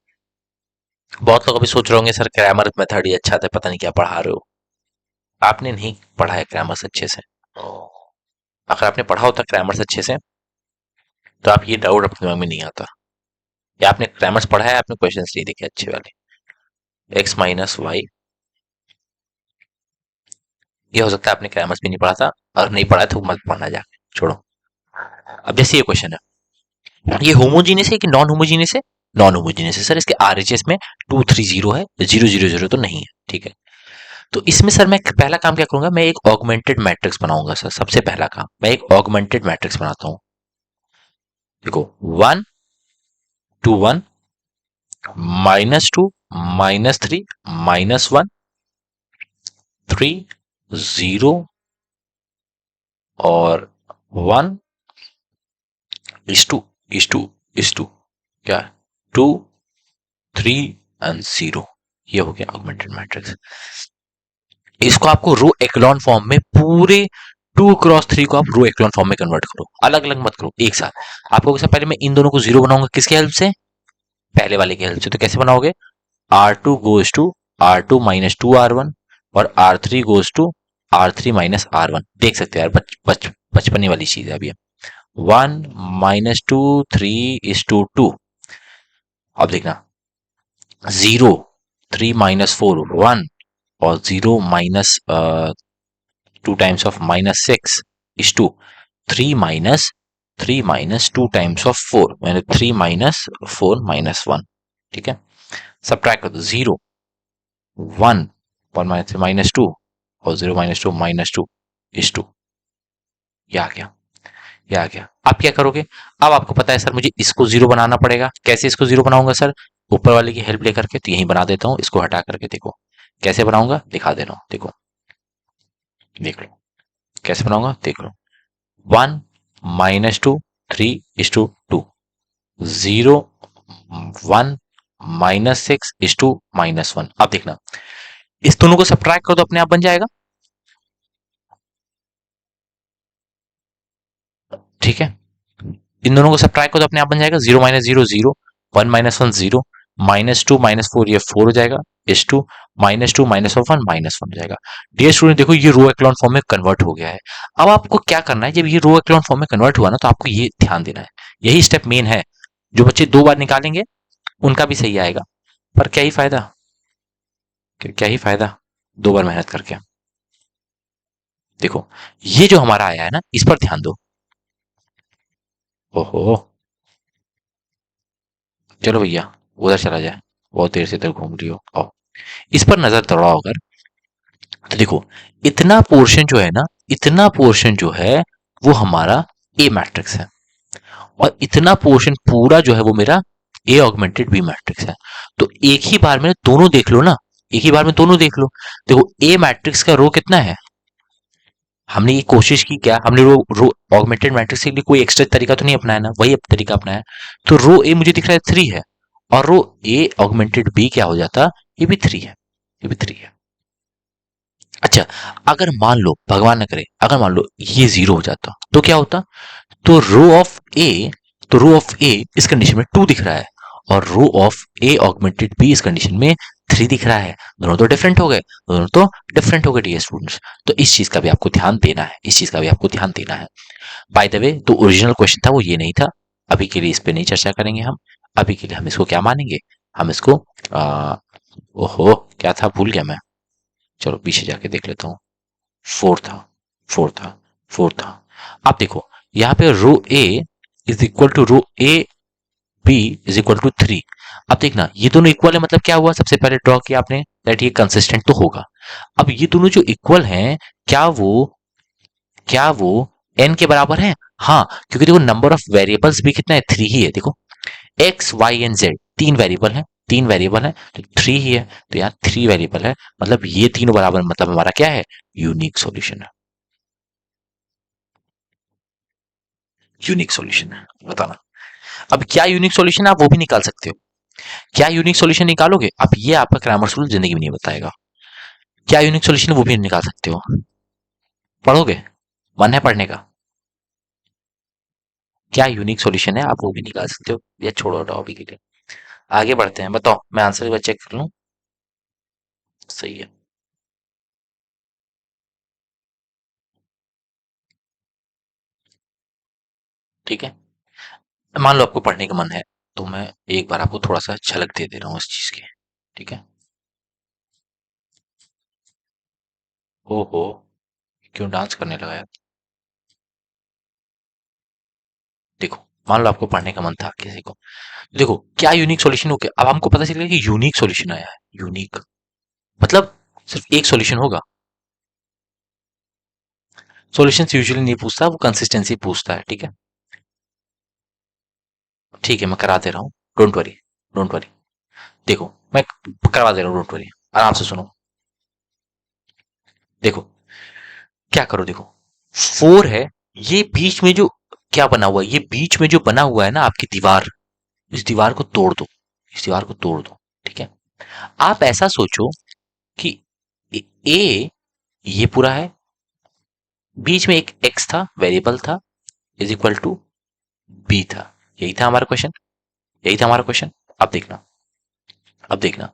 बहुत लोग अभी सोच रहे होंगे सर ग्रामर मेथड ही अच्छा था, पता नहीं क्या पढ़ा रहे हो। आपने नहीं पढ़ा है ग्रामर अच्छे से। अगर आपने पढ़ा होता ग्रामर अच्छे से तो आप ये डाउट अपने दिमाग में नहीं आता। या आपने ग्रामर पढ़ा है, आपने क्वेश्चन नहीं देखे अच्छे वाले। एक्स माइनस वाई, ये हो सकता है आपने ग्रामर भी नहीं पढ़ा था, और नहीं पढ़ा तो मत पढ़ना जाके, छोड़ो। अब जैसे ये क्वेश्चन है, ये होमोजीनियस है कि नॉन होमोजीनियस है? नॉन होमोजीनियस है सर। इसके आरएचएस में 230 है, 000 तो नहीं है, ठीक है। तो इसमें सर मैं पहला काम क्या करूंगा, मैं एक ऑगमेंटेड मैट्रिक्स बनाऊंगा सर। सबसे पहला काम मैं एक ऑगमेंटेड मैट्रिक्स बनाता हूं। देखो 1 2 1 -2 -3 -1 3 0 और 1 इस टू क्या है, 2 3 एंड 0। ये हो गया ऑगमेंटेड मैट्रिक्स। इसको आपको रो एक्लॉन फॉर्म में पूरे 2 क्रॉस 3 को आप रो एक्लॉन फॉर्म में कन्वर्ट करो, अलग अलग मत करो, एक साथ। आपको कैसे, पहले मैं इन दोनों को जीरो बनाऊंगा, किसके हेल्प से? पहले वाले की हेल्प से। तो कैसे बनाओगे, R2 goes to R2 minus 2R1 और R3 goes to R3 minus R1। देख सकते हो यार, बचपने वाली चीज है अभी। 1 -2 3 is to 2। अब देखना, 0 3 - 4 1 और 0 - 2 टाइम्स ऑफ -6 is 2। 3 - 2 मैंने 3 - 4 - 1, ठीक है। सब्ट्रैक्ट कर दो, 0 1 1 - 3 -2 और 0 - 2 - 2 is 2। ये आ गया, ये आ गया। अब क्या करोगे, अब आपको पता है सर मुझे इसको जीरो बनाना पड़ेगा। कैसे इसको जीरो बनाऊंगा सर, ऊपर वाले की हेल्प लेकर के। तो यहीं बना देता हूं, इसको हटा करके देखो कैसे बनाऊंगा, दिखा दे रहा हूं, देखो देख लो कैसे बनाऊंगा, देख लो। 1 - 2 3 is to 2, 0 1 - 6 is to -1। अब देखना, इस दोनों को सब्ट्रैक्ट कर दो, अपने आप बन जाएगा, ठीक है। इन दोनों को सब्ट्रैक्ट करो तो अपने आप बन जाएगा, 0 - 0 0, 1 - 1 0, -2 - 4 ये 4 हो जाएगा, इस टू -2 -1 -1 हो जाएगा। डियर स्टूडेंट देखो ये रो एक्लॉन फॉर्म में कन्वर्ट हो गया है। अब आपको क्या करना है, जब ये रो एक्लॉन फॉर्म में कन्वर्ट हुआ ना, तो आपको ये ध्यान देना है, यही स्टेप मेन है। जो बच्चे 2 बार निकालेंगे उनका भी सही आएगा, पर क्या ही फायदा, क्या ही फायदा 2 बार मेहनत करके। देखो ये जो हमारा आया है ना, इस पर ध्यान दो। ओहो, चलो भैया उधर चला जाए, बहुत देर से इधर घूम रही हो, आओ इस पर नजर दौड़ाओ अगर। तो देखो इतना पोर्शन जो है ना, इतना पोर्शन जो है वो हमारा ए मैट्रिक्स है, और इतना पोर्शन पूरा जो है वो मेरा ए ऑगमेंटेड बी मैट्रिक्स है। तो एक ही बार में दोनों देख लो ना, एक ही बार में दोनों देख लो। देखो ए मैट्रिक्स का रो कितना है, हमने ये कोशिश की क्या, हमने रो रो ऑगमेंटेड मैट्रिक्स के लिए कोई एक्स्ट्रा तरीका तो नहीं अपनाया ना, वही तरीका अपनाया। तो रो ए मुझे दिख रहा है 3 है, और रो ए ऑगमेंटेड बी क्या हो जाता, ये भी 3 है, ये भी 3 है। अच्छा, अगर मान लो भगवान न करे, अगर मान लो ये 0 हो जाता तो क्या होता, तो रो ऑफ ए इस कंडीशन में 2 दिख रहा है, और rho of A augmented B इस कंडीशन में 3 दिख रहा है। दोनों तो डिफरेंट हो गए, दोनों तो डिफरेंट हो गए डियर स्टूडेंट्स। तो इस चीज का भी आपको ध्यान देना है, इस चीज का भी आपको ध्यान देना है। बाय द वे तो ओरिजिनल क्वेश्चन था वो ये नहीं था, अभी के लिए इस पे नहीं चर्चा करेंगे हम। अभी के लिए हम इसको क्या मानेंगे, हम इसको ओहो क्या था भूल गया मैं, चलो पीछे जाके देख लेता हूँ। 4 था, 4 था, 4 था। अब देखो यहाँ पे rho A is equal to rho A B is equal to 3। अब देखना ये दोनों इक्वल है, मतलब क्या हुआ, सबसे पहले ड्रॉ किया आपने दैट ये कंसिस्टेंट तो होगा। अब ये दोनों जो इक्वल हैं, क्या वो क्या वो n के बराबर है? हाँ, क्योंकि देखो नंबर ऑफ वेरिएबल्स भी कितना है, 3 ही है। देखो x y एंड z तीन वेरिएबल है, तीन वेरिएबल है तो 3 ही है, तो यहाँ 3 वेरिएबल है, मतलब ये तीनों बराबर, मतलब हमारा क्या है, यूनिक सॉल्यूशन है। यूनिक सॉल्यूशन है, बताना। अब क्या यूनिक सॉल्यूशन है आप वो भी निकाल सकते हो। क्या यूनिक सॉल्यूशन निकालोगे अब, ये आपका ग्रामर रूल जिंदगी में नहीं बताएगा। क्या यूनिक सॉल्यूशन है वो भी निकाल सकते हो। पढ़ोगे, मन है पढ़ने का? क्या यूनिक सॉल्यूशन है आप वो भी निकाल सकते हो, या छोड़ो हटाओ अभी के लिए। आगे बढ़ते हैं, बताओ, मैं आंसर एक बार चेक कर लूं। सही है। ठीक है, मान लो आपको पढ़ने का मन है, तो मैं एक बार आपको थोड़ा सा झलक दे दे रहा हूँ इस चीज की। ठीक है। ओहो, क्यों डांस करने लगा यार? देखो, मान लो आपको पढ़ने का मन था किसी को, देखो क्या यूनिक सॉल्यूशन हो गया, अब हमको पता चल गया कि यूनिक सॉल्यूशन आया है। यूनिक मतलब सिर्फ एक सॉल्यूशन होगा। सॉल्यूशन यूजुअली नहीं पूछता, वो कंसिस्टेंसी पूछता है। ठीक है, ठीक है, मैं करा दे रहा हूँ, डोंट वरी, डोंट वरी। देखो मैं करवा दे रहा हूँ, डोंट वरी, आराम से सुनो। देखो क्या करो, देखो 4 है, ये बीच में जो क्या बना हुआ है, ये बीच में जो बना हुआ है ना आपकी दीवार, इस दीवार को तोड़ दो, इस दीवार को तोड़ दो। ठीक है, आप ऐसा सोचो कि ए ये पूरा है, बीच में एक एक्स था, वेरिएबल था, इज इक्वल टू बी था। यही था हमारा क्वेश्चन, यही था हमारा क्वेश्चन। अब देखना, अब देखना,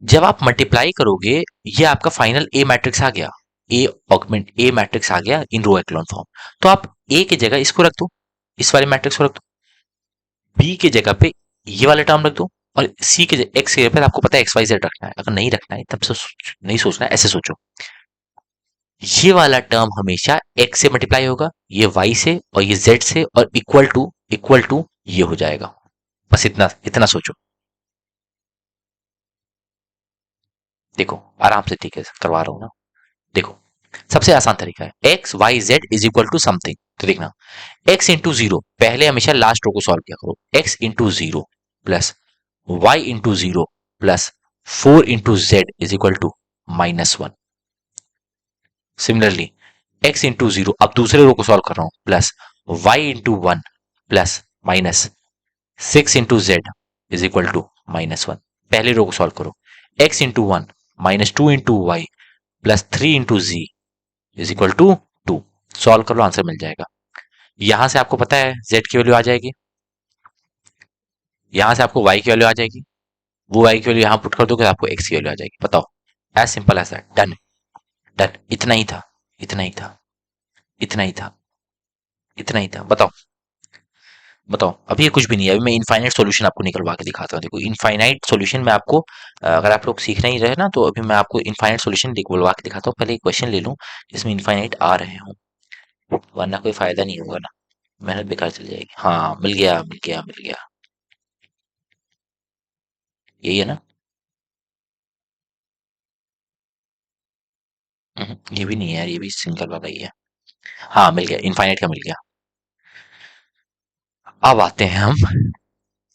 जब आप मल्टीप्लाई करोगे, ये आपका फाइनल ए मैट्रिक्स आ गया, ए ऑगमेंट ए मैट्रिक्स आ गया इन रो एक्लॉन फॉर्म। तो आप ए की जगह इसको रख दो, इस वाले मैट्रिक्स को रख दो, बी की जगह पे ये वाला टर्म रख दो, और सी के एक्स की जगह पे आपको पता है एक्स वाई जेड रखना है। अगर नहीं रखना है तब से नहीं सोचना है, ऐसे सोचो, ये वाला टर्म हमेशा एक्स से मल्टीप्लाई होगा, ये वाई से और ये जेड से, और इक्वल टू ये हो जाएगा। बस इतना इतना सोचो। देखो आराम से, ठीक है करवा रहा हूं ना। देखो सबसे आसान तरीका है, X Y Z is equal to something. तो देखना, एक्स इंटू जीरो, पहले हमेशा लास्ट रो को सॉल्व किया करो, X into zero plus Y into zero plus 4 into Z is equal to -1। Similarly X into zero, अब दूसरे रो को सॉल्व कर रहा हूं, plus Y into one plus -6 into Z is equal to -1। पहले रो को सॉल्व करो, X into one -2 into Y plus 3 into Z is equal to 2। Solve कर लो, आंसर मिल जाएगा। यहां से आपको पता है जेड की वैल्यू आ जाएगी, यहां से आपको वाई की वैल्यू आ जाएगी, वो वाई की वैल्यू यहां पुट कर दोगे तो आपको एक्स की वैल्यू आ जाएगी। बताओ, as simple as that, done. Done, इतना ही था, इतना ही था, इतना ही था, इतना ही था। बताओ, बताओ, अभी ये कुछ भी नहीं है, अभी मैं इनफाइनाइट सॉल्यूशन आपको निकलवा के दिखाता हूँ। देखो इनफाइनाइट सॉल्यूशन में आपको, अगर आप लोग सीख नहीं रहे ना, तो अभी मैं आपको इनफाइनाइट सॉल्यूशन निकलवा के दिखाता हूँ। पहले एक क्वेश्चन ले लूँ जिसमें इनफाइनाइट आ रहे हो, वरना कोई फायदा नहीं होगा ना, मेहनत बेकार चल जाएगी। हाँ मिल गया, मिल गया, मिल गया, यही है ना? ये भी नहीं है यार, ये भी सिंगल वाला ही है। हाँ मिल गया, इनफाइनाइट का मिल गया। अब आते हैं हम,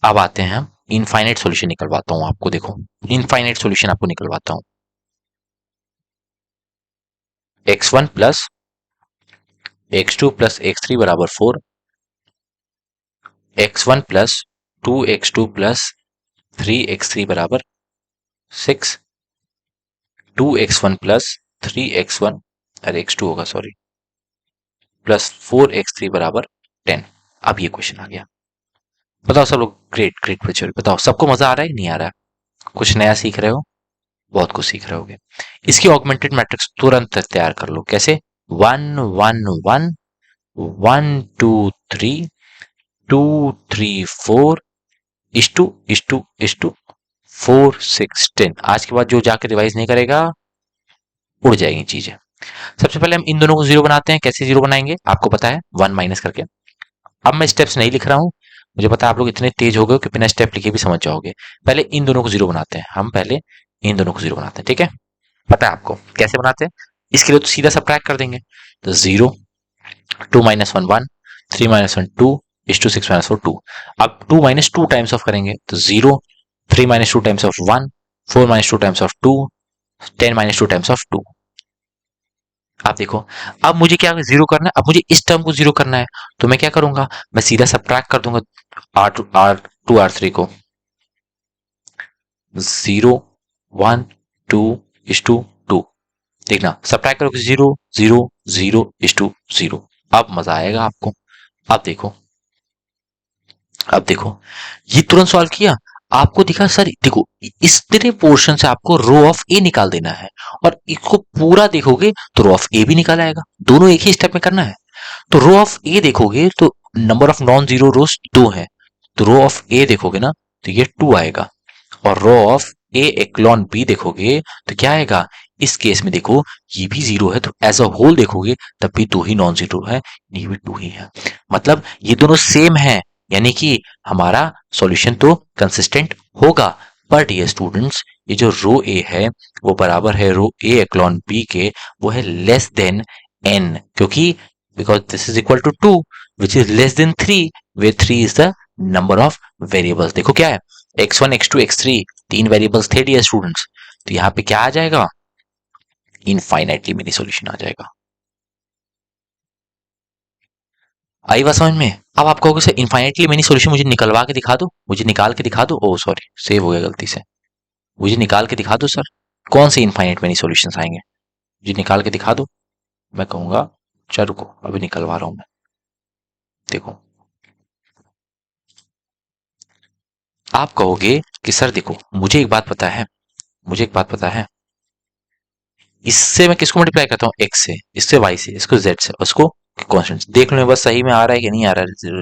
अब आते हैं हम इनफाइनाइट सॉल्यूशन निकलवाता हूँ आपको। देखो इनफाइनाइट सॉल्यूशन आपको निकलवाता हूँ, x1 plus x2 plus x3 बराबर 4, x1 plus 2x2 plus 3x3 बराबर 6, 2x1 प्लस 3x1, अरे x2 होगा सॉरी, प्लस 4x3 बराबर 10। अब ये क्वेश्चन आ गया। बताओ सब लोग, ग्रेट ग्रेट बच्चों, बताओ सबको मजा आ रहा है कि नहीं आ रहा है? कुछ नया सीख रहे हो? बहुत कुछ सीख रहे होगे। इसकी ऑगमेंटेड मैट्रिक्स तुरंत तैयार कर लो। कैसे? 1 1 1, 1 2 3, 2 3 4, इस टू 4 6 10। आज के बाद जो जाकर रिवाइज नहीं करेगा, उड़ जाएंगी चीजें। सबसे पहले हम इन दोनों को जीरो बनाते हैं। कैसे जीरो बनाएंगे आपको पता है, 1 माइनस करके। अब मैं स्टेप्स नहीं लिख रहा हूं, मुझे पता है आप लोग इतने तेज हो गए हो कि बिना स्टेप लिखे भी समझ जाओगे। पहले इन दोनों को जीरो बनाते हैं, हम पहले इन दोनों को जीरो बनाते हैं, ठीक है। पता है आपको कैसे बनाते हैं। इसके लिए तो सीधा सबट्रैक्ट कर देंगे। तो zero, two minus one one, three minus one two, इस two six minus four two. अब two minus two times of करेंगे तो zero, three minus two times of one, four minus two times of two, ten minus two times of two. आप देखो, अब मुझे क्या zero करना है, अब मुझे इस टर्म को जीरो करना है। तो मैं क्या करूंगा, मैं सीधा सबट्रैक्ट कर दूंगा आर थ्री को। जीरो, वन, टू, इस टू टू। देखना सबट्रैक्ट करोगे, जीरो जीरो जीरो इस टू जीरो। अब मजा आएगा आपको। अब देखो, अब देखो, ये तुरंत सॉल्व किया। आपको दिखा सर, देखो इस पूरे पोर्शन से आपको रो ऑफ ए निकाल देना है, और इसको पूरा देखोगे तो रो ऑफ ए भी निकाल आएगा। दोनों एक ही स्टेप में करना है। तो रो ऑफ ए देखोगे तो नंबर ऑफ नॉन जीरो रोज दो है। तो रो ऑफ ए देखोगे ना, तो ये टू आएगा। और रो ऑफ ए एक्लॉन बी देखोगे तो क्या आएगा। इस केस में देखो, ये भी जीरो है, तो एज अ होल देखोगे तब भी दो ही नॉन जीरो है, ये भी टू ही है। मतलब ये दोनों सेम है, यानी कि हमारा सॉल्यूशन तो कंसिस्टेंट होगा। बट ये स्टूडेंट्स, ये जो रो ए है वो बराबर है रो ए एक्लॉन बी के, वो है लेस देन एन, क्योंकि because this is equal to two which is less than three, where three is the number of variables. देखो क्या है, X one X two X three, तीन वेरिएबल्स थे डियर स्टूडेंट्स। तो यहाँ पे क्या आ जाएगा, इनफाइनाइटली मेनी सॉल्यूशन आ जाएगा। आई बात समझ में। अब आप कहोगे सर इनफाइनाइटली मेनी सॉल्यूशन मुझे निकलवा के दिखा दो, मुझे निकाल के दिखा दो। ओ सॉरी, सेव हो गया गलती से। मुझे निकाल के दिखा दो सर, कौन से इनफाइनाइट मेनी सॉल्यूशंस आएंगे, मुझे निकाल के दिखा दो। मैं कहूंगा चल रुको, अभी निकलवा रहा हूं मैं। देखो, आप कहोगे कि सर देखो, मुझे एक बात पता है, मुझे एक बात पता है, इससे मैं किसको मल्टीप्लाई करता हूँ, एक्स से, इससे वाई से, इसको जेड से, उसको कॉन्स्टेंट देख लो बस सही में आ रहा है कि नहीं आ रहा है।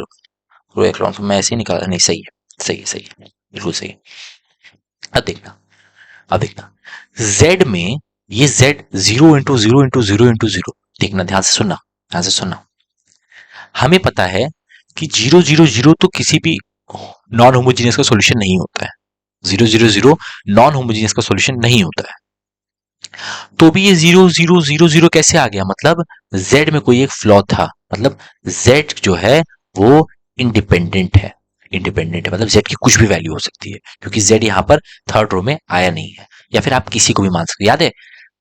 रो एक्लॉन मैं ऐसे ही निकाला, नहीं सही है, सही है, सही है, बिल्कुल सही है। अब देखना, अब देखना, z में ये z zero into zero into zero into zero. देखना, ध्यान से सुनना, ध्यान से सुनना। हमें पता है कि जीरो जीरो जीरो तो किसी भी नॉन होमोजीनियस का सॉल्यूशन नहीं होता है। Zero zero zero non homogeneous का सॉल्यूशन नहीं होता है। तो भी ये जीरो जीरो जीरो जीरो कैसे आ गया, मतलब z में कोई एक फ्लॉ था, मतलब z जो है वो इंडिपेंडेंट है। इंडिपेंडेंट है मतलब z की कुछ भी वैल्यू हो सकती है, क्योंकि z यहाँ पर थर्ड रो में आया नहीं है। या फिर आप किसी को भी मान सकते, याद है,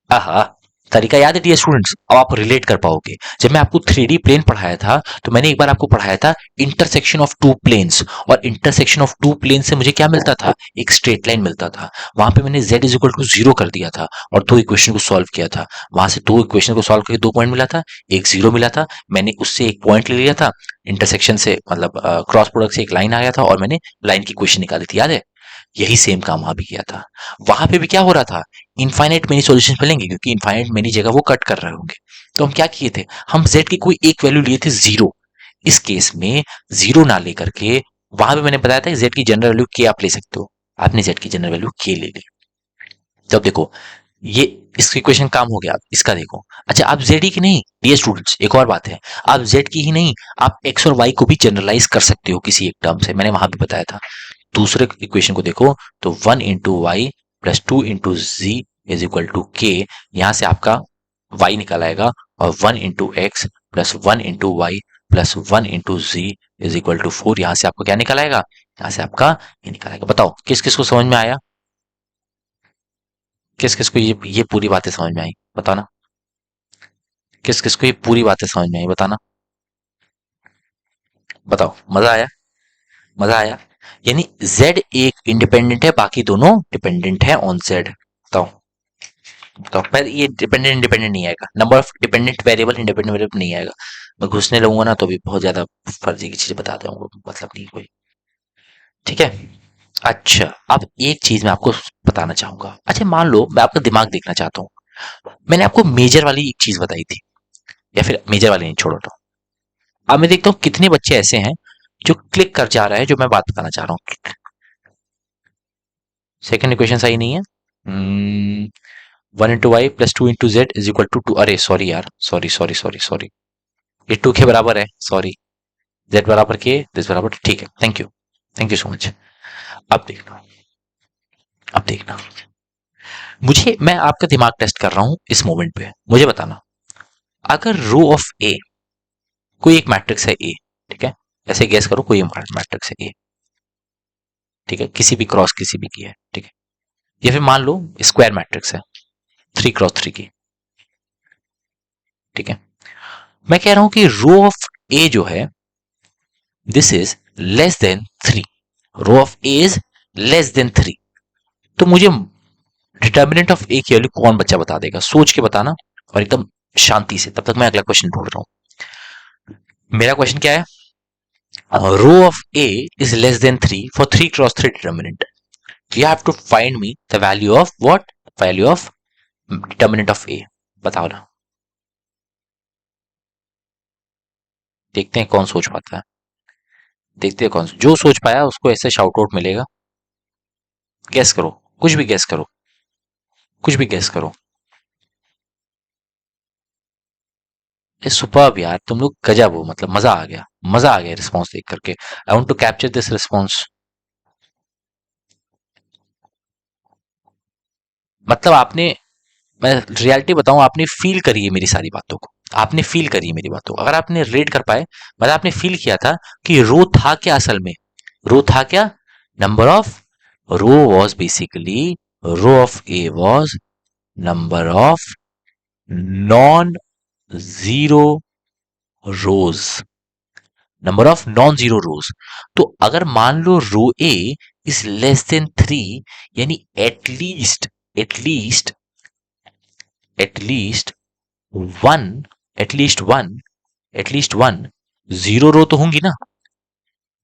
आहा, तरीका याद है डियर स्टूडेंट्स। अब आप रिलेट कर पाओगे। जब मैं आपको 3D प्लेन पढ़ाया था, तो मैंने एक बार आपको पढ़ाया था इंटरसेक्शन ऑफ टू प्लेन्स, और इंटरसेक्शन ऑफ टू प्लेन से मुझे क्या मिलता था, एक स्ट्रेट लाइन मिलता था। वहां पे मैंने z इज इक्वल टू जीरो कर दिया था और दो इक्वेशन को सॉल्व किया था। वहां से दो इक्वेशन को सॉल्व करके दो पॉइंट मिला था, एक जीरो मिला था। मैंने उससे एक पॉइंट ले लिया था, इंटरसेक्शन से मतलब क्रॉस प्रोडक्ट से एक लाइन आ गया था, और मैंने लाइन की इक्वेशन निकाली थी, याद है। यही सेम काम वहां भी किया था। वहां पे भी क्या हो रहा था, इनफाइनाइट मेनी सॉल्यूशन मिलेंगे, क्योंकि इनफाइनाइट मेनी जगह वो कट कर रहे होंगे। तो हम क्या किए थे, हम z की कोई एक वैल्यू लिए थे जीरो। इस केस में जीरो ना लेकर के, वहां पे मैंने बताया था z की जनरल वैल्यू k आप ले सकते हो। आपने z की जनरल वैल्यू k ले ली। तब देखो, ये इस इक्वेशन काम हो गया। आप इसका देखो, अच्छा आप z ही की नहीं डियर स्टूडेंट्स, एक और बात है, आप z की ही नहीं, आप x और y को भी जनरलाइज कर सकते हो किसी एक टर्म से, मैंने वहां भी बताया था। दूसरे इक्वेशन को देखो, तो one into Y plus two into Z is equal to K. यहां से आपका y निकल आएगा, और one into X plus one into Y plus one into Z is equal to four. यहां से आपको क्या निकल आएगा, यहां से आपका ये निकल आएगा। बताओ किस किस को समझ में आया, किस किस को ये पूरी बातें समझ में आई, बताना। किस किस को ये पूरी बातें समझ में आई, बताना। बताओ, मजा आया, मजा आया। यानी z एक इंडिपेंडेंट है, बाकी दोनों डिपेंडेंट है ऑन z। बताओ, तो पर ये डिपेंडेंट इंडिपेंडेंट नहीं आएगा, number of dependent variable independent variable नहीं आएगा। मैं घुसने लगूंगा ना तो भी बहुत ज्यादा फर्जी की चीजें बता दूंगा, मतलब नहीं कोई, ठीक है। अच्छा, अब एक चीज मैं आपको बताना चाहूंगा। अच्छा मान लो मैं आपका दिमाग देखना चाहता हूँ। मैंने आपको मेजर वाली एक चीज बताई थी, या फिर मेजर वाली नहीं, छोड़ो तो। अब मैं देखता हूँ कितने बच्चे ऐसे हैं जो क्लिक कर जा रहा है जो मैं बात बताना चाह रहा हूँ। सेकंड इक्वेशन सही नहीं है। One into Y plus two into Z is equal to two. अरे सॉरी यार, सॉरी सॉरी सॉरी सॉरी, ये टू के बराबर है, सॉरी। z बराबर k, दिस बराबर, ठीक है, थैंक यू सो मच। अब देखना, अब देखना, मुझे, मैं आपका दिमाग टेस्ट कर रहा हूं इस मोमेंट पे, मुझे बताना, अगर रो ऑफ ए, कोई एक मैट्रिक्स है ए, ठीक है, ऐसे गेस करो कोई मैट्रिक्स है ए, ठीक है, किसी भी क्रॉस किसी भी की है, ठीक है, या फिर मान लो स्क्वायर मैट्रिक्स है 3 क्रॉस 3 की, ठीक है, मैं कह रहा हूं कि रो ऑफ ए जो है, this is less than 3, rho of A is less than 3, तो मुझे डिटर्मिनेंट ऑफ ए की वैल्यू कौन बच्चा बता देगा, सोच के बताना, और एकदम शांति से, तब तक मैं अगला क्वेश्चन ढूंढ रहा हूं। मेरा क्वेश्चन क्या है, rho of A is less than 3 for 3 cross 3 determinant, you have to find me the value of what, value of determinant of a, बताओ ना, देखते हैं कौन सोच पाता है, देखते हैं कौन, जो सोच पाया उसको ऐसे शाउट आउट मिलेगा, गैस करो, कुछ भी गैस करो, कुछ भी गैस करो, ये सुपर्ब यार, तुम लोग गजब हो, मतलब मजा आ गया, मजा आ गया रिस्पॉन्स देख करके, I want to capture this response, मतलब आपने, मैं रियलिटी बताऊं, आपने फील करी है मेरी सारी बातों को, आपने फील करी है मेरी बातों को, अगर आपने रेड कर पाए, मतलब आपने फील किया था कि रो था क्या असल में, रो था क्या, number of, rho was basically, rho of A was number of non zero rows, number of non zero rows, तो अगर मान लो rho A is less than 3, यानी at least, at least, at least one, at least one, at least one zero row तो होंगी ना,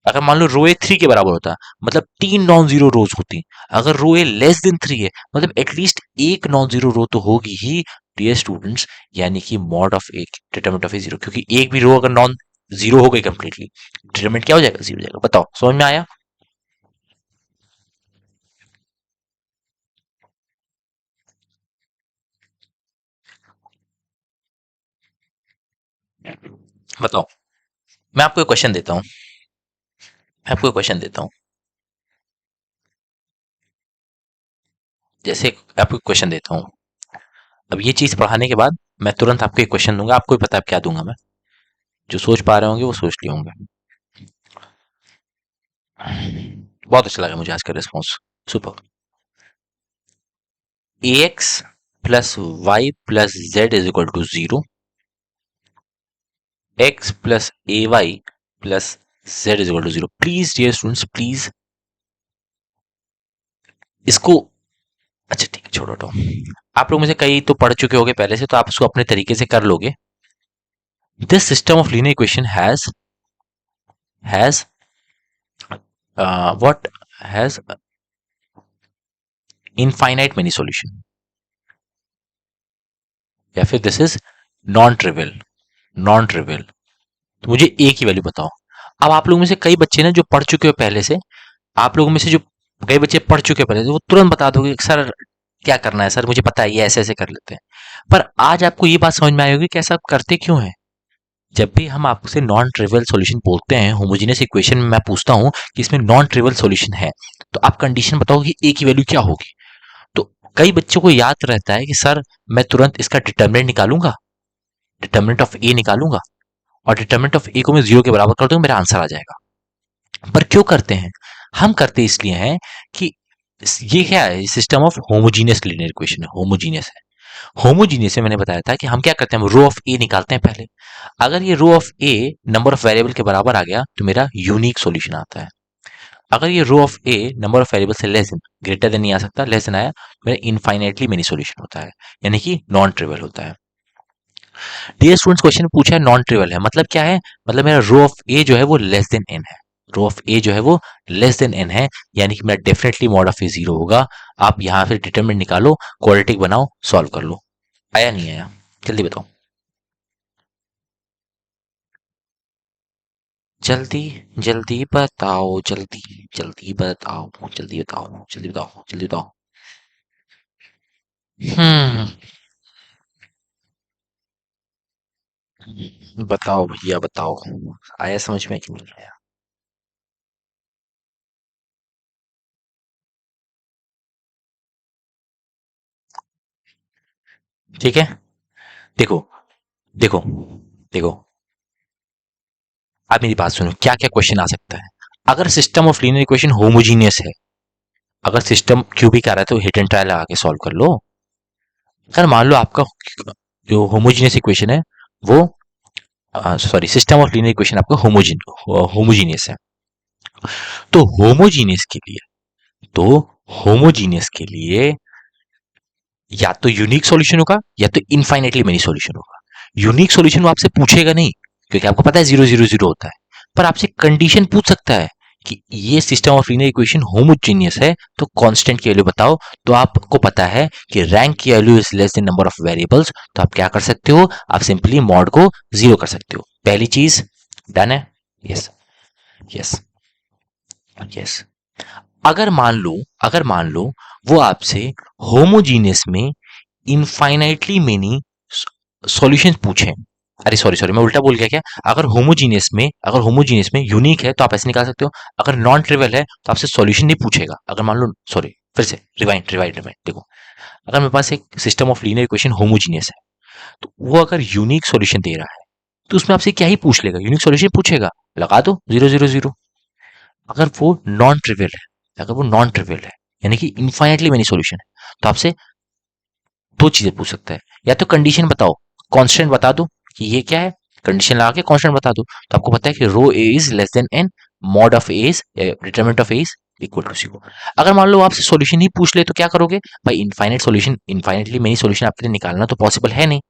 अगर मान लो रो ए 3 के बराबर होता, मतलब 3 नॉन जीरो रोज होती, अगर रो ए लेस देन 3 है, मतलब एटलीस्ट एक नॉन जीरो रो तो होगी ही, डियर स्टूडेंट्स, यानी कि mod of A, determinant of A zero, क्योंकि एक भी रो अगर नॉन जीरो हो गई कंप्लीटली, डिटरमिनेंट क्या हो जाएगा, जीरो हो जाएगा, बताओ समझ में आया, बताओ, मैं आपको एक क्वेश्चन देता हूँ, मैं आपको एक क्वेश्चन देता हूँ, जैसे आपको क्वेश्चन देता हूँ, अब ये चीज पढ़ाने के बाद मैं तुरंत आपको एक क्वेश्चन दूंगा, आपको भी पता है क्या दूंगा मैं, जो सोच पा रहे होंगे वो सोच लिए होंगे, बहुत अच्छा लगा मुझे आज का response, super, A X plus Y plus Z is equal to 0, X plus A Y plus Z is equal to 0, please dear students please, इसको, अच्छा ठीक है छोड़ो हटो, आप लोग मुझे कई तो पढ़ चुके होगे पहले से, तो आप इसको अपने तरीके से कर लोगे, this system of linear equation has what, has infinite many solution, या फिर this is non trivial, non trivial, तो मुझे ए की वैल्यू बताओ। अब आप लोगों में से कई बच्चे ना जो पढ़ चुके हो पहले से, आप लोगों में से जो कई बच्चे पढ़ चुके हो पहले से, वो तुरंत बता दोगे कि सर क्या करना है, सर मुझे पता है ये ऐसे ऐसे कर लेते हैं, पर आज आपको ये बात समझ में आई होगी कि ऐसा आप करते क्यों है, जब भी हम आपसे नॉन ट्रिवियल सॉल्यूशन बोलते हैं होमोजेनियस इक्वेशन में, मैं पूछता हूं कि इसमें नॉन ट्रिवियल सॉल्यूशन है, तो आप कंडीशन बताओ कि ए की वैल्यू क्या होगी, तो कई बच्चों को याद रहता है कि सर मैं तुरंत इसका डिटर्मिनेंट निकालूंगा, डिटर्मिनेंट ऑफ ए निकालूंगा, और डिटर्मिनेंट ऑफ ए को मैं 0 के बराबर कर दूंगा, मेरा आंसर आ जाएगा, पर क्यों करते हैं, हम करते इसलिए हैं कि ये क्या है, system of homogeneous linear equation है, होमोजीनियस है, होमोजीनियस में मैंने बताया था कि हम क्या करते हैं, हम रो ऑफ ए निकालते हैं पहले, अगर ये rho of A number of variable के बराबर आ गया तो मेरा यूनिक सॉल्यूशन आता है, अगर ये rho of A number of variable से लेस देन, ग्रेटर देन नहीं आ सकता, लेस देन आया, मेरा इनफाइनाइटली मेनी सॉल्यूशन होता है, यानी कि नॉन ट्रिवियल होता है। डियर स्टूडेंट्स, क्वेश्चन पूछा है नॉन ट्रिवियल है, मतलब क्या है, मतलब मेरा रो ऑफ ए जो है वो लेस देन एन है, रो ऑफ ए जो है वो लेस देन एन है, यानी कि मेरा डेफिनेटली मॉड ऑफ ए 0 होगा, आप यहां फिर डिटरमिनेंट निकालो, क्वाड्रेटिक बनाओ, सॉल्व कर लो, आया नहीं आया, जल्दी बताओ, जल्दी, जल्दी बताओ, जल्दी, जल्दी बताओ, जल्दी बताओ, जल्दी बताओ, जल्दी बताओ, हम्म, बताओ भैया बताओ, आया समझ में कि नहीं आया? ठीक है, देखो देखो देखो, आप मेरी बात सुनो, क्या क्या क्वेश्चन आ सकता है? अगर system of linear equation homogeneous है, अगर सिस्टम क्यूबिक आ रहा है तो हिट एंड ट्रायल लगा के सॉल्व कर लो। अगर मान लो आपका जो होमोजीनियस इक्वेशन है वो, sorry, system of linear equation आपका होमोजीनियस है, तो होमोजीनियस के लिए तो होमोजीनियस के लिए या तो यूनिक सॉल्यूशन होगा या तो इनफाइनाइटली मेनी सॉल्यूशन होगा। यूनिक सॉल्यूशन वो आपसे पूछेगा नहीं, क्योंकि आपको पता है 0 0 0 होता है, पर आपसे कंडीशन पूछ सकता है कि ये system of linear equation homogeneous है, तो कांस्टेंट की वैल्यू बताओ। तो आपको पता है कि रैंक की value is less then number of variables, तो आप क्या कर सकते हो, आप सिंपली मॉड को 0 कर सकते हो। पहली चीज डन है। Yes, yes, yes. अगर मान लो, अगर मान लो वो आपसे होमोजीनियस में इनफाइनाइटली मेनी सॉल्यूशंस पूछे, अरे सॉरी सॉरी, मैं उल्टा बोल गया क्या? अगर होमोजीनियस में यूनिक है तो आप ऐसे निकाल सकते हो, अगर नॉन ट्रिवियल है तो आपसे सॉल्यूशन नहीं पूछेगा। अगर मान लो, सॉरी, फिर से रिवाइंड रिवाइंड रिवाइंड, देखो, अगर मेरे पास एक system of linear equation homogeneous है, तो वो अगर यूनिक सॉल्यूशन दे रहा है तो उसमें आपसे क्या ही पूछ लेगा, यूनिक सॉल्यूशन पूछेगा, लगा दो 0 0 0। अगर वो नॉन ट्रिवियल है, अगर वो नॉन ट्रिवियल है, यानी कि इनफाइनाइटली मेनी सॉल्यूशन है, तो आपसे दो चीजें पूछ सकता है, या तो कंडीशन बताओ, कांस्टेंट बता दो कि ये क्या है, कंडीशन लगा के कांस्टेंट बता दो, तो आपको पता है कि row A is less than n, mod of A is, determinant of A is equal to 0। अगर मान लो आपसे सॉल्यूशन ही पूछ ले तो क्या करोगे भाई? Infinite solution, infinitely many solution आपके लिए निकालना तो पॉसिबल है नहीं,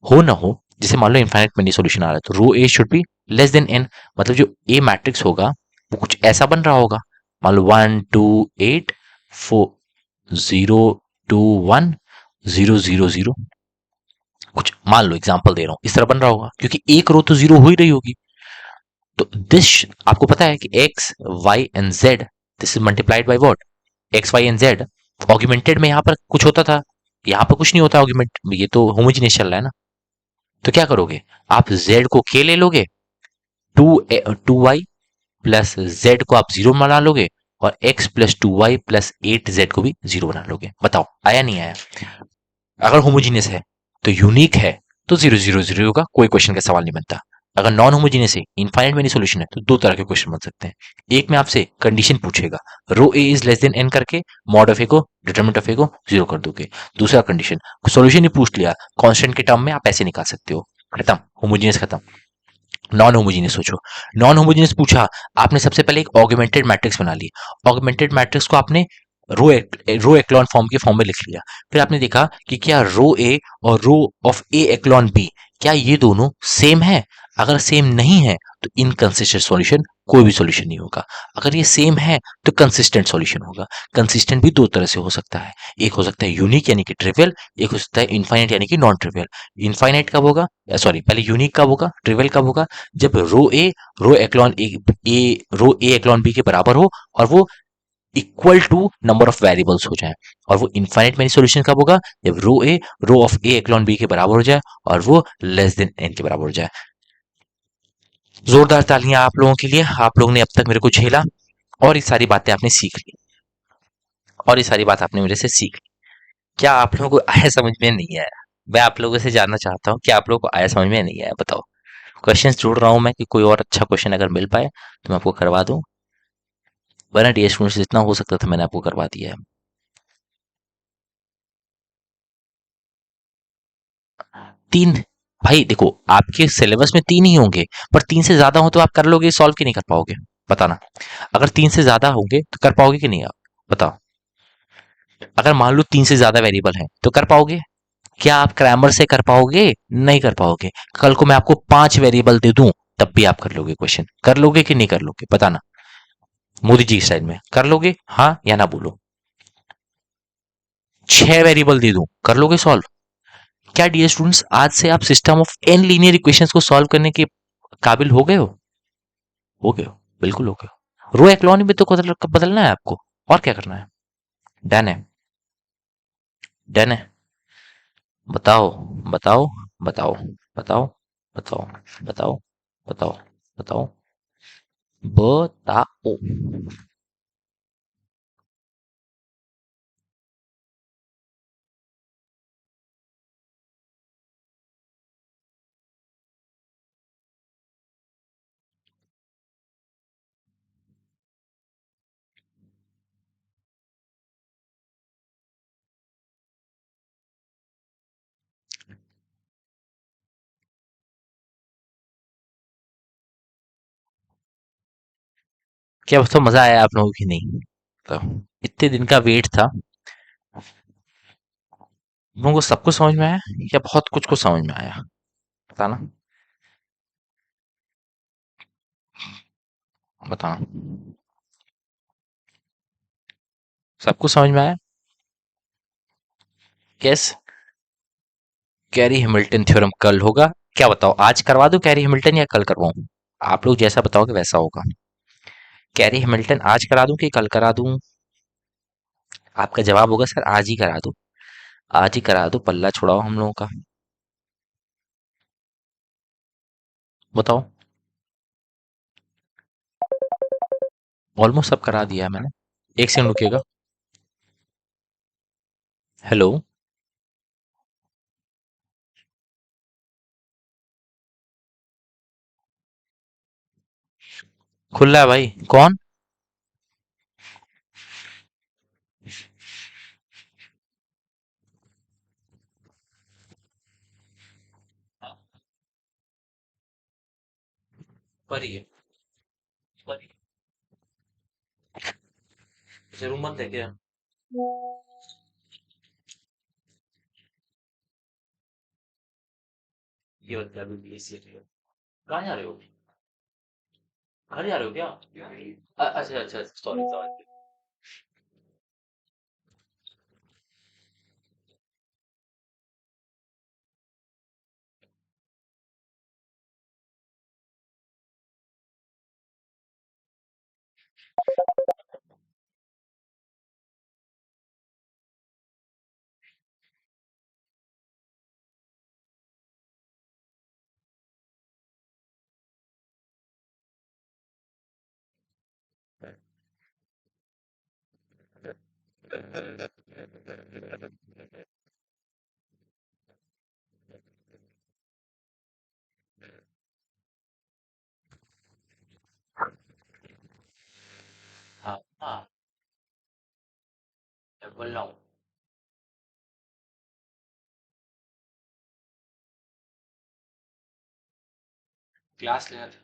हो ना हो। जैसे मान लो इनफाइनाइट मेनी सॉल्यूशन आ रहा है तो row A should be less than n, मतलब जो ए मैट्रिक्स होगा वो कुछ ऐसा बन रहा होगा, मान लो 1 2 8 4 0 2 1 0 0 0, कुछ मान लो एग्जांपल दे रहा हूं, इस तरह बन रहा होगा, क्योंकि एक रो तो जीरो हो ही रही होगी। तो दिस, आपको पता है कि X Y and Z, this is multiplied by what, X Y and Z. Augmented में यहाँ पर कुछ होता था, यहाँ पर कुछ नहीं होता ऑगमेंट, ये तो होमोजीनियस चल रहा है ना। तो क्या करोगे, आप z को k ले लोगे, two two Y plus Z को आप जीरो बना लोगे, और x plus 2y plus 8z को भी जीरो बना लोगे। बताओ आया नहीं आया? अगर होमोजीनियस है तो यूनिक है, तो 0 0 0 होगा, कोई क्वेश्चन का सवाल नहीं बनता। अगर नॉन होमोजीनियस है, इनफाइनाइट मेनी सॉल्यूशन है, तो दो तरह के क्वेश्चन बन सकते हैं। एक में आपसे कंडीशन पूछेगा, रो A is less than N करके, मॉड ऑफ ए को, डिटरमिनेंट ऑफ ए को 0 कर दोगे। दूसरा कंडीशन, सॉल्यूशन ही पूछ लिया, कांस्टेंट के टर्म में आप ऐसे निकाल सकते हो। खत्म, होमोजीनियस खत्म। नॉन होमोजीनियस सोचो, नॉन होमोजीनियस पूछा, आपने सबसे पहले एक ऑगमेंटेड मैट्रिक्स बना ली, ऑगमेंटेड मैट्रिक्स को आपने रो एक्लॉन फॉर्म के फॉर्म में लिख लिया, फिर आपने देखा कि क्या रो ए और रो ऑफ ए एक्लॉन बी, क्या ये दोनों सेम है? अगर सेम नहीं है तो इनकंसिस्टेंट सॉल्यूशन, कोई भी सॉल्यूशन नहीं होगा। अगर ये सेम है तो कंसिस्टेंट सॉल्यूशन होगा। कंसिस्टेंट भी दो तरह से हो सकता है, एक हो सकता है यूनिक यानी कि ट्रिवियल, एक हो सकता है इनफाइनाइट यानी कि नॉन ट्रिवियल। इनफाइनाइट कब होगा, सॉरी, पहले यूनिक कब होगा, ट्रिवियल कब होगा? जब रो ए एक्लॉन बी के बराबर हो और वो equal to number of variables हो जाए। और वो इनफाइनाइट मेनी सॉल्यूशन कब होगा? जब रो ऑफ ए एक्लॉन बी के बराबर हो जाए और वो लेस देन एन के बराबर हो जाए। जोरदार तालियां आप लोगों के लिए, आप लोगों ने अब तक मेरे को झेला, और ये सारी बातें आपने सीख ली, और ये सारी बात आपने मेरे से सीख ली। क्या आप लोगों को आया समझ में? नहीं आया? मैं आप लोगों से जानना चाहता हूँ कि आप लोगों को आया समझ में? नहीं आया? बताओ। क्वेश्चंस ढूंढ रहा हूँ मैं कि कोई और अच्छा क्वेश्चन अगर मिल पाए तो मैं आपको करवा दूं, वरना डी स्टूडेंट्स जितना हो सकता था मैंने आपको करवा दिया है। तीन, भाई देखो, आपके सिलेबस में तीन ही होंगे, पर तीन से ज्यादा हो तो आप कर लोगे सॉल्व, कि नहीं कर पाओगे? बताना। अगर तीन से ज्यादा होंगे तो कर पाओगे कि नहीं आप? बताओ। अगर मान लो तीन से ज्यादा वेरिएबल हैं तो कर पाओगे? क्या आप क्रैमर से कर पाओगे? नहीं कर पाओगे। कल को मैं आपको पांच वेरिएबल दे दूं तब भी आप कर लोगे क्वेश्चन, कर लोगे कि नहीं कर लोगे? बताना, मोदी जी स्टाइल में कर लोगे, हाँ या ना बोलो। छह वेरिएबल दे दूं, कर लोगे सॉल्व? क्या डियर स्टूडेंट्स, आज से आप system of N linear equations को सॉल्व करने के काबिल हो गए हो? हो गए हो, बिल्कुल हो गए हो। रो एक्लॉन भी तो बदलना है आपको, और क्या करना है? डन है, डन है। बताओ, बताओ, बताओ, बताओ। बताओ, बताओ, बताओ, बताओ, बताओ। क्या तो मजा आया आप लोगों की नहीं? तो इतने दिन का वेट था। तुम लोगों को सब कुछ समझ में आया या बहुत कुछ को समझ में आया? बताना, बताना। सब कुछ समझ में आया? यस। कैरी हैमिल्टन थ्योरम कल होगा। क्या बताओ, आज करवा दूं कैरी हैमिल्टन या कल करवाऊं? आप लोग जैसा बताओगे वैसा होगा। कैरी हैमिल्टन आज करा दूं कि कल करा दूं? आपका जवाब होगा सर आज ही करा दो। आज ही करा दो, पल्ला छुड़ाओ हम लोगों का। बताओ। ऑलमोस्ट सब करा दिया है मैंने। एक सेकंड रुकिएगा। हेलो। खुला है भाई, कौन? परी है। परी। जरूर मत है क्या? ये बता अभी BSc है। कहाँ जा रहे हो? घर जा रहे हो क्या? अच्छा अच्छा, सॉरी सॉरी। हाँ हाँ, मैं बोल रहा हूँ। क्लास ले रहा था।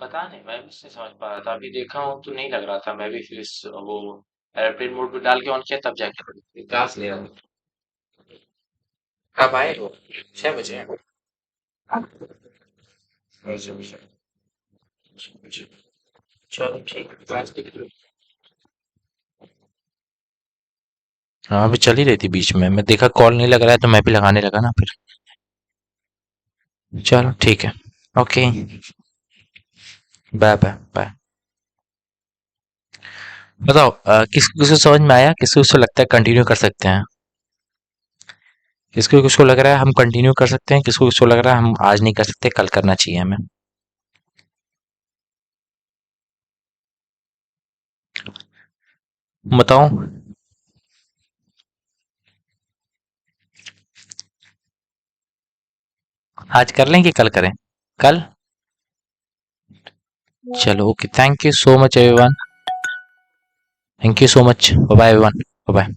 पता नहीं, मैं भी नहीं समझ पा रहा था, अभी देखा हूँ तो नहीं लग रहा था, मैं भी फिर वो एयरप्लेन मोड पे डाल के ऑन किया तब जाके क्लास ले रहा था। कब आए हो? 6 बजे? अच्छा, चलो ठीक है, क्लास देख लो। हाँ अभी चल ही रही थी, बीच में मैं देखा कॉल नहीं लग रहा है तो मैं भी लगाने लगा ना फिर। चलो ठीक है। ओके। Bye bye bye. बताओ किसको किसको समझ में आया, किसको किसको लगता है कंटिन्यू कर सकते हैं? किसको किसको लग रहा है हम कंटिन्यू कर सकते हैं, किसको किसको लग रहा है हम आज नहीं कर सकते, कल करना चाहिए हमें? बताओ। आज कर लें कि कल करें? कल। चलो okay, thank you so much everyone. Thank you so much, bye bye everyone. Bye.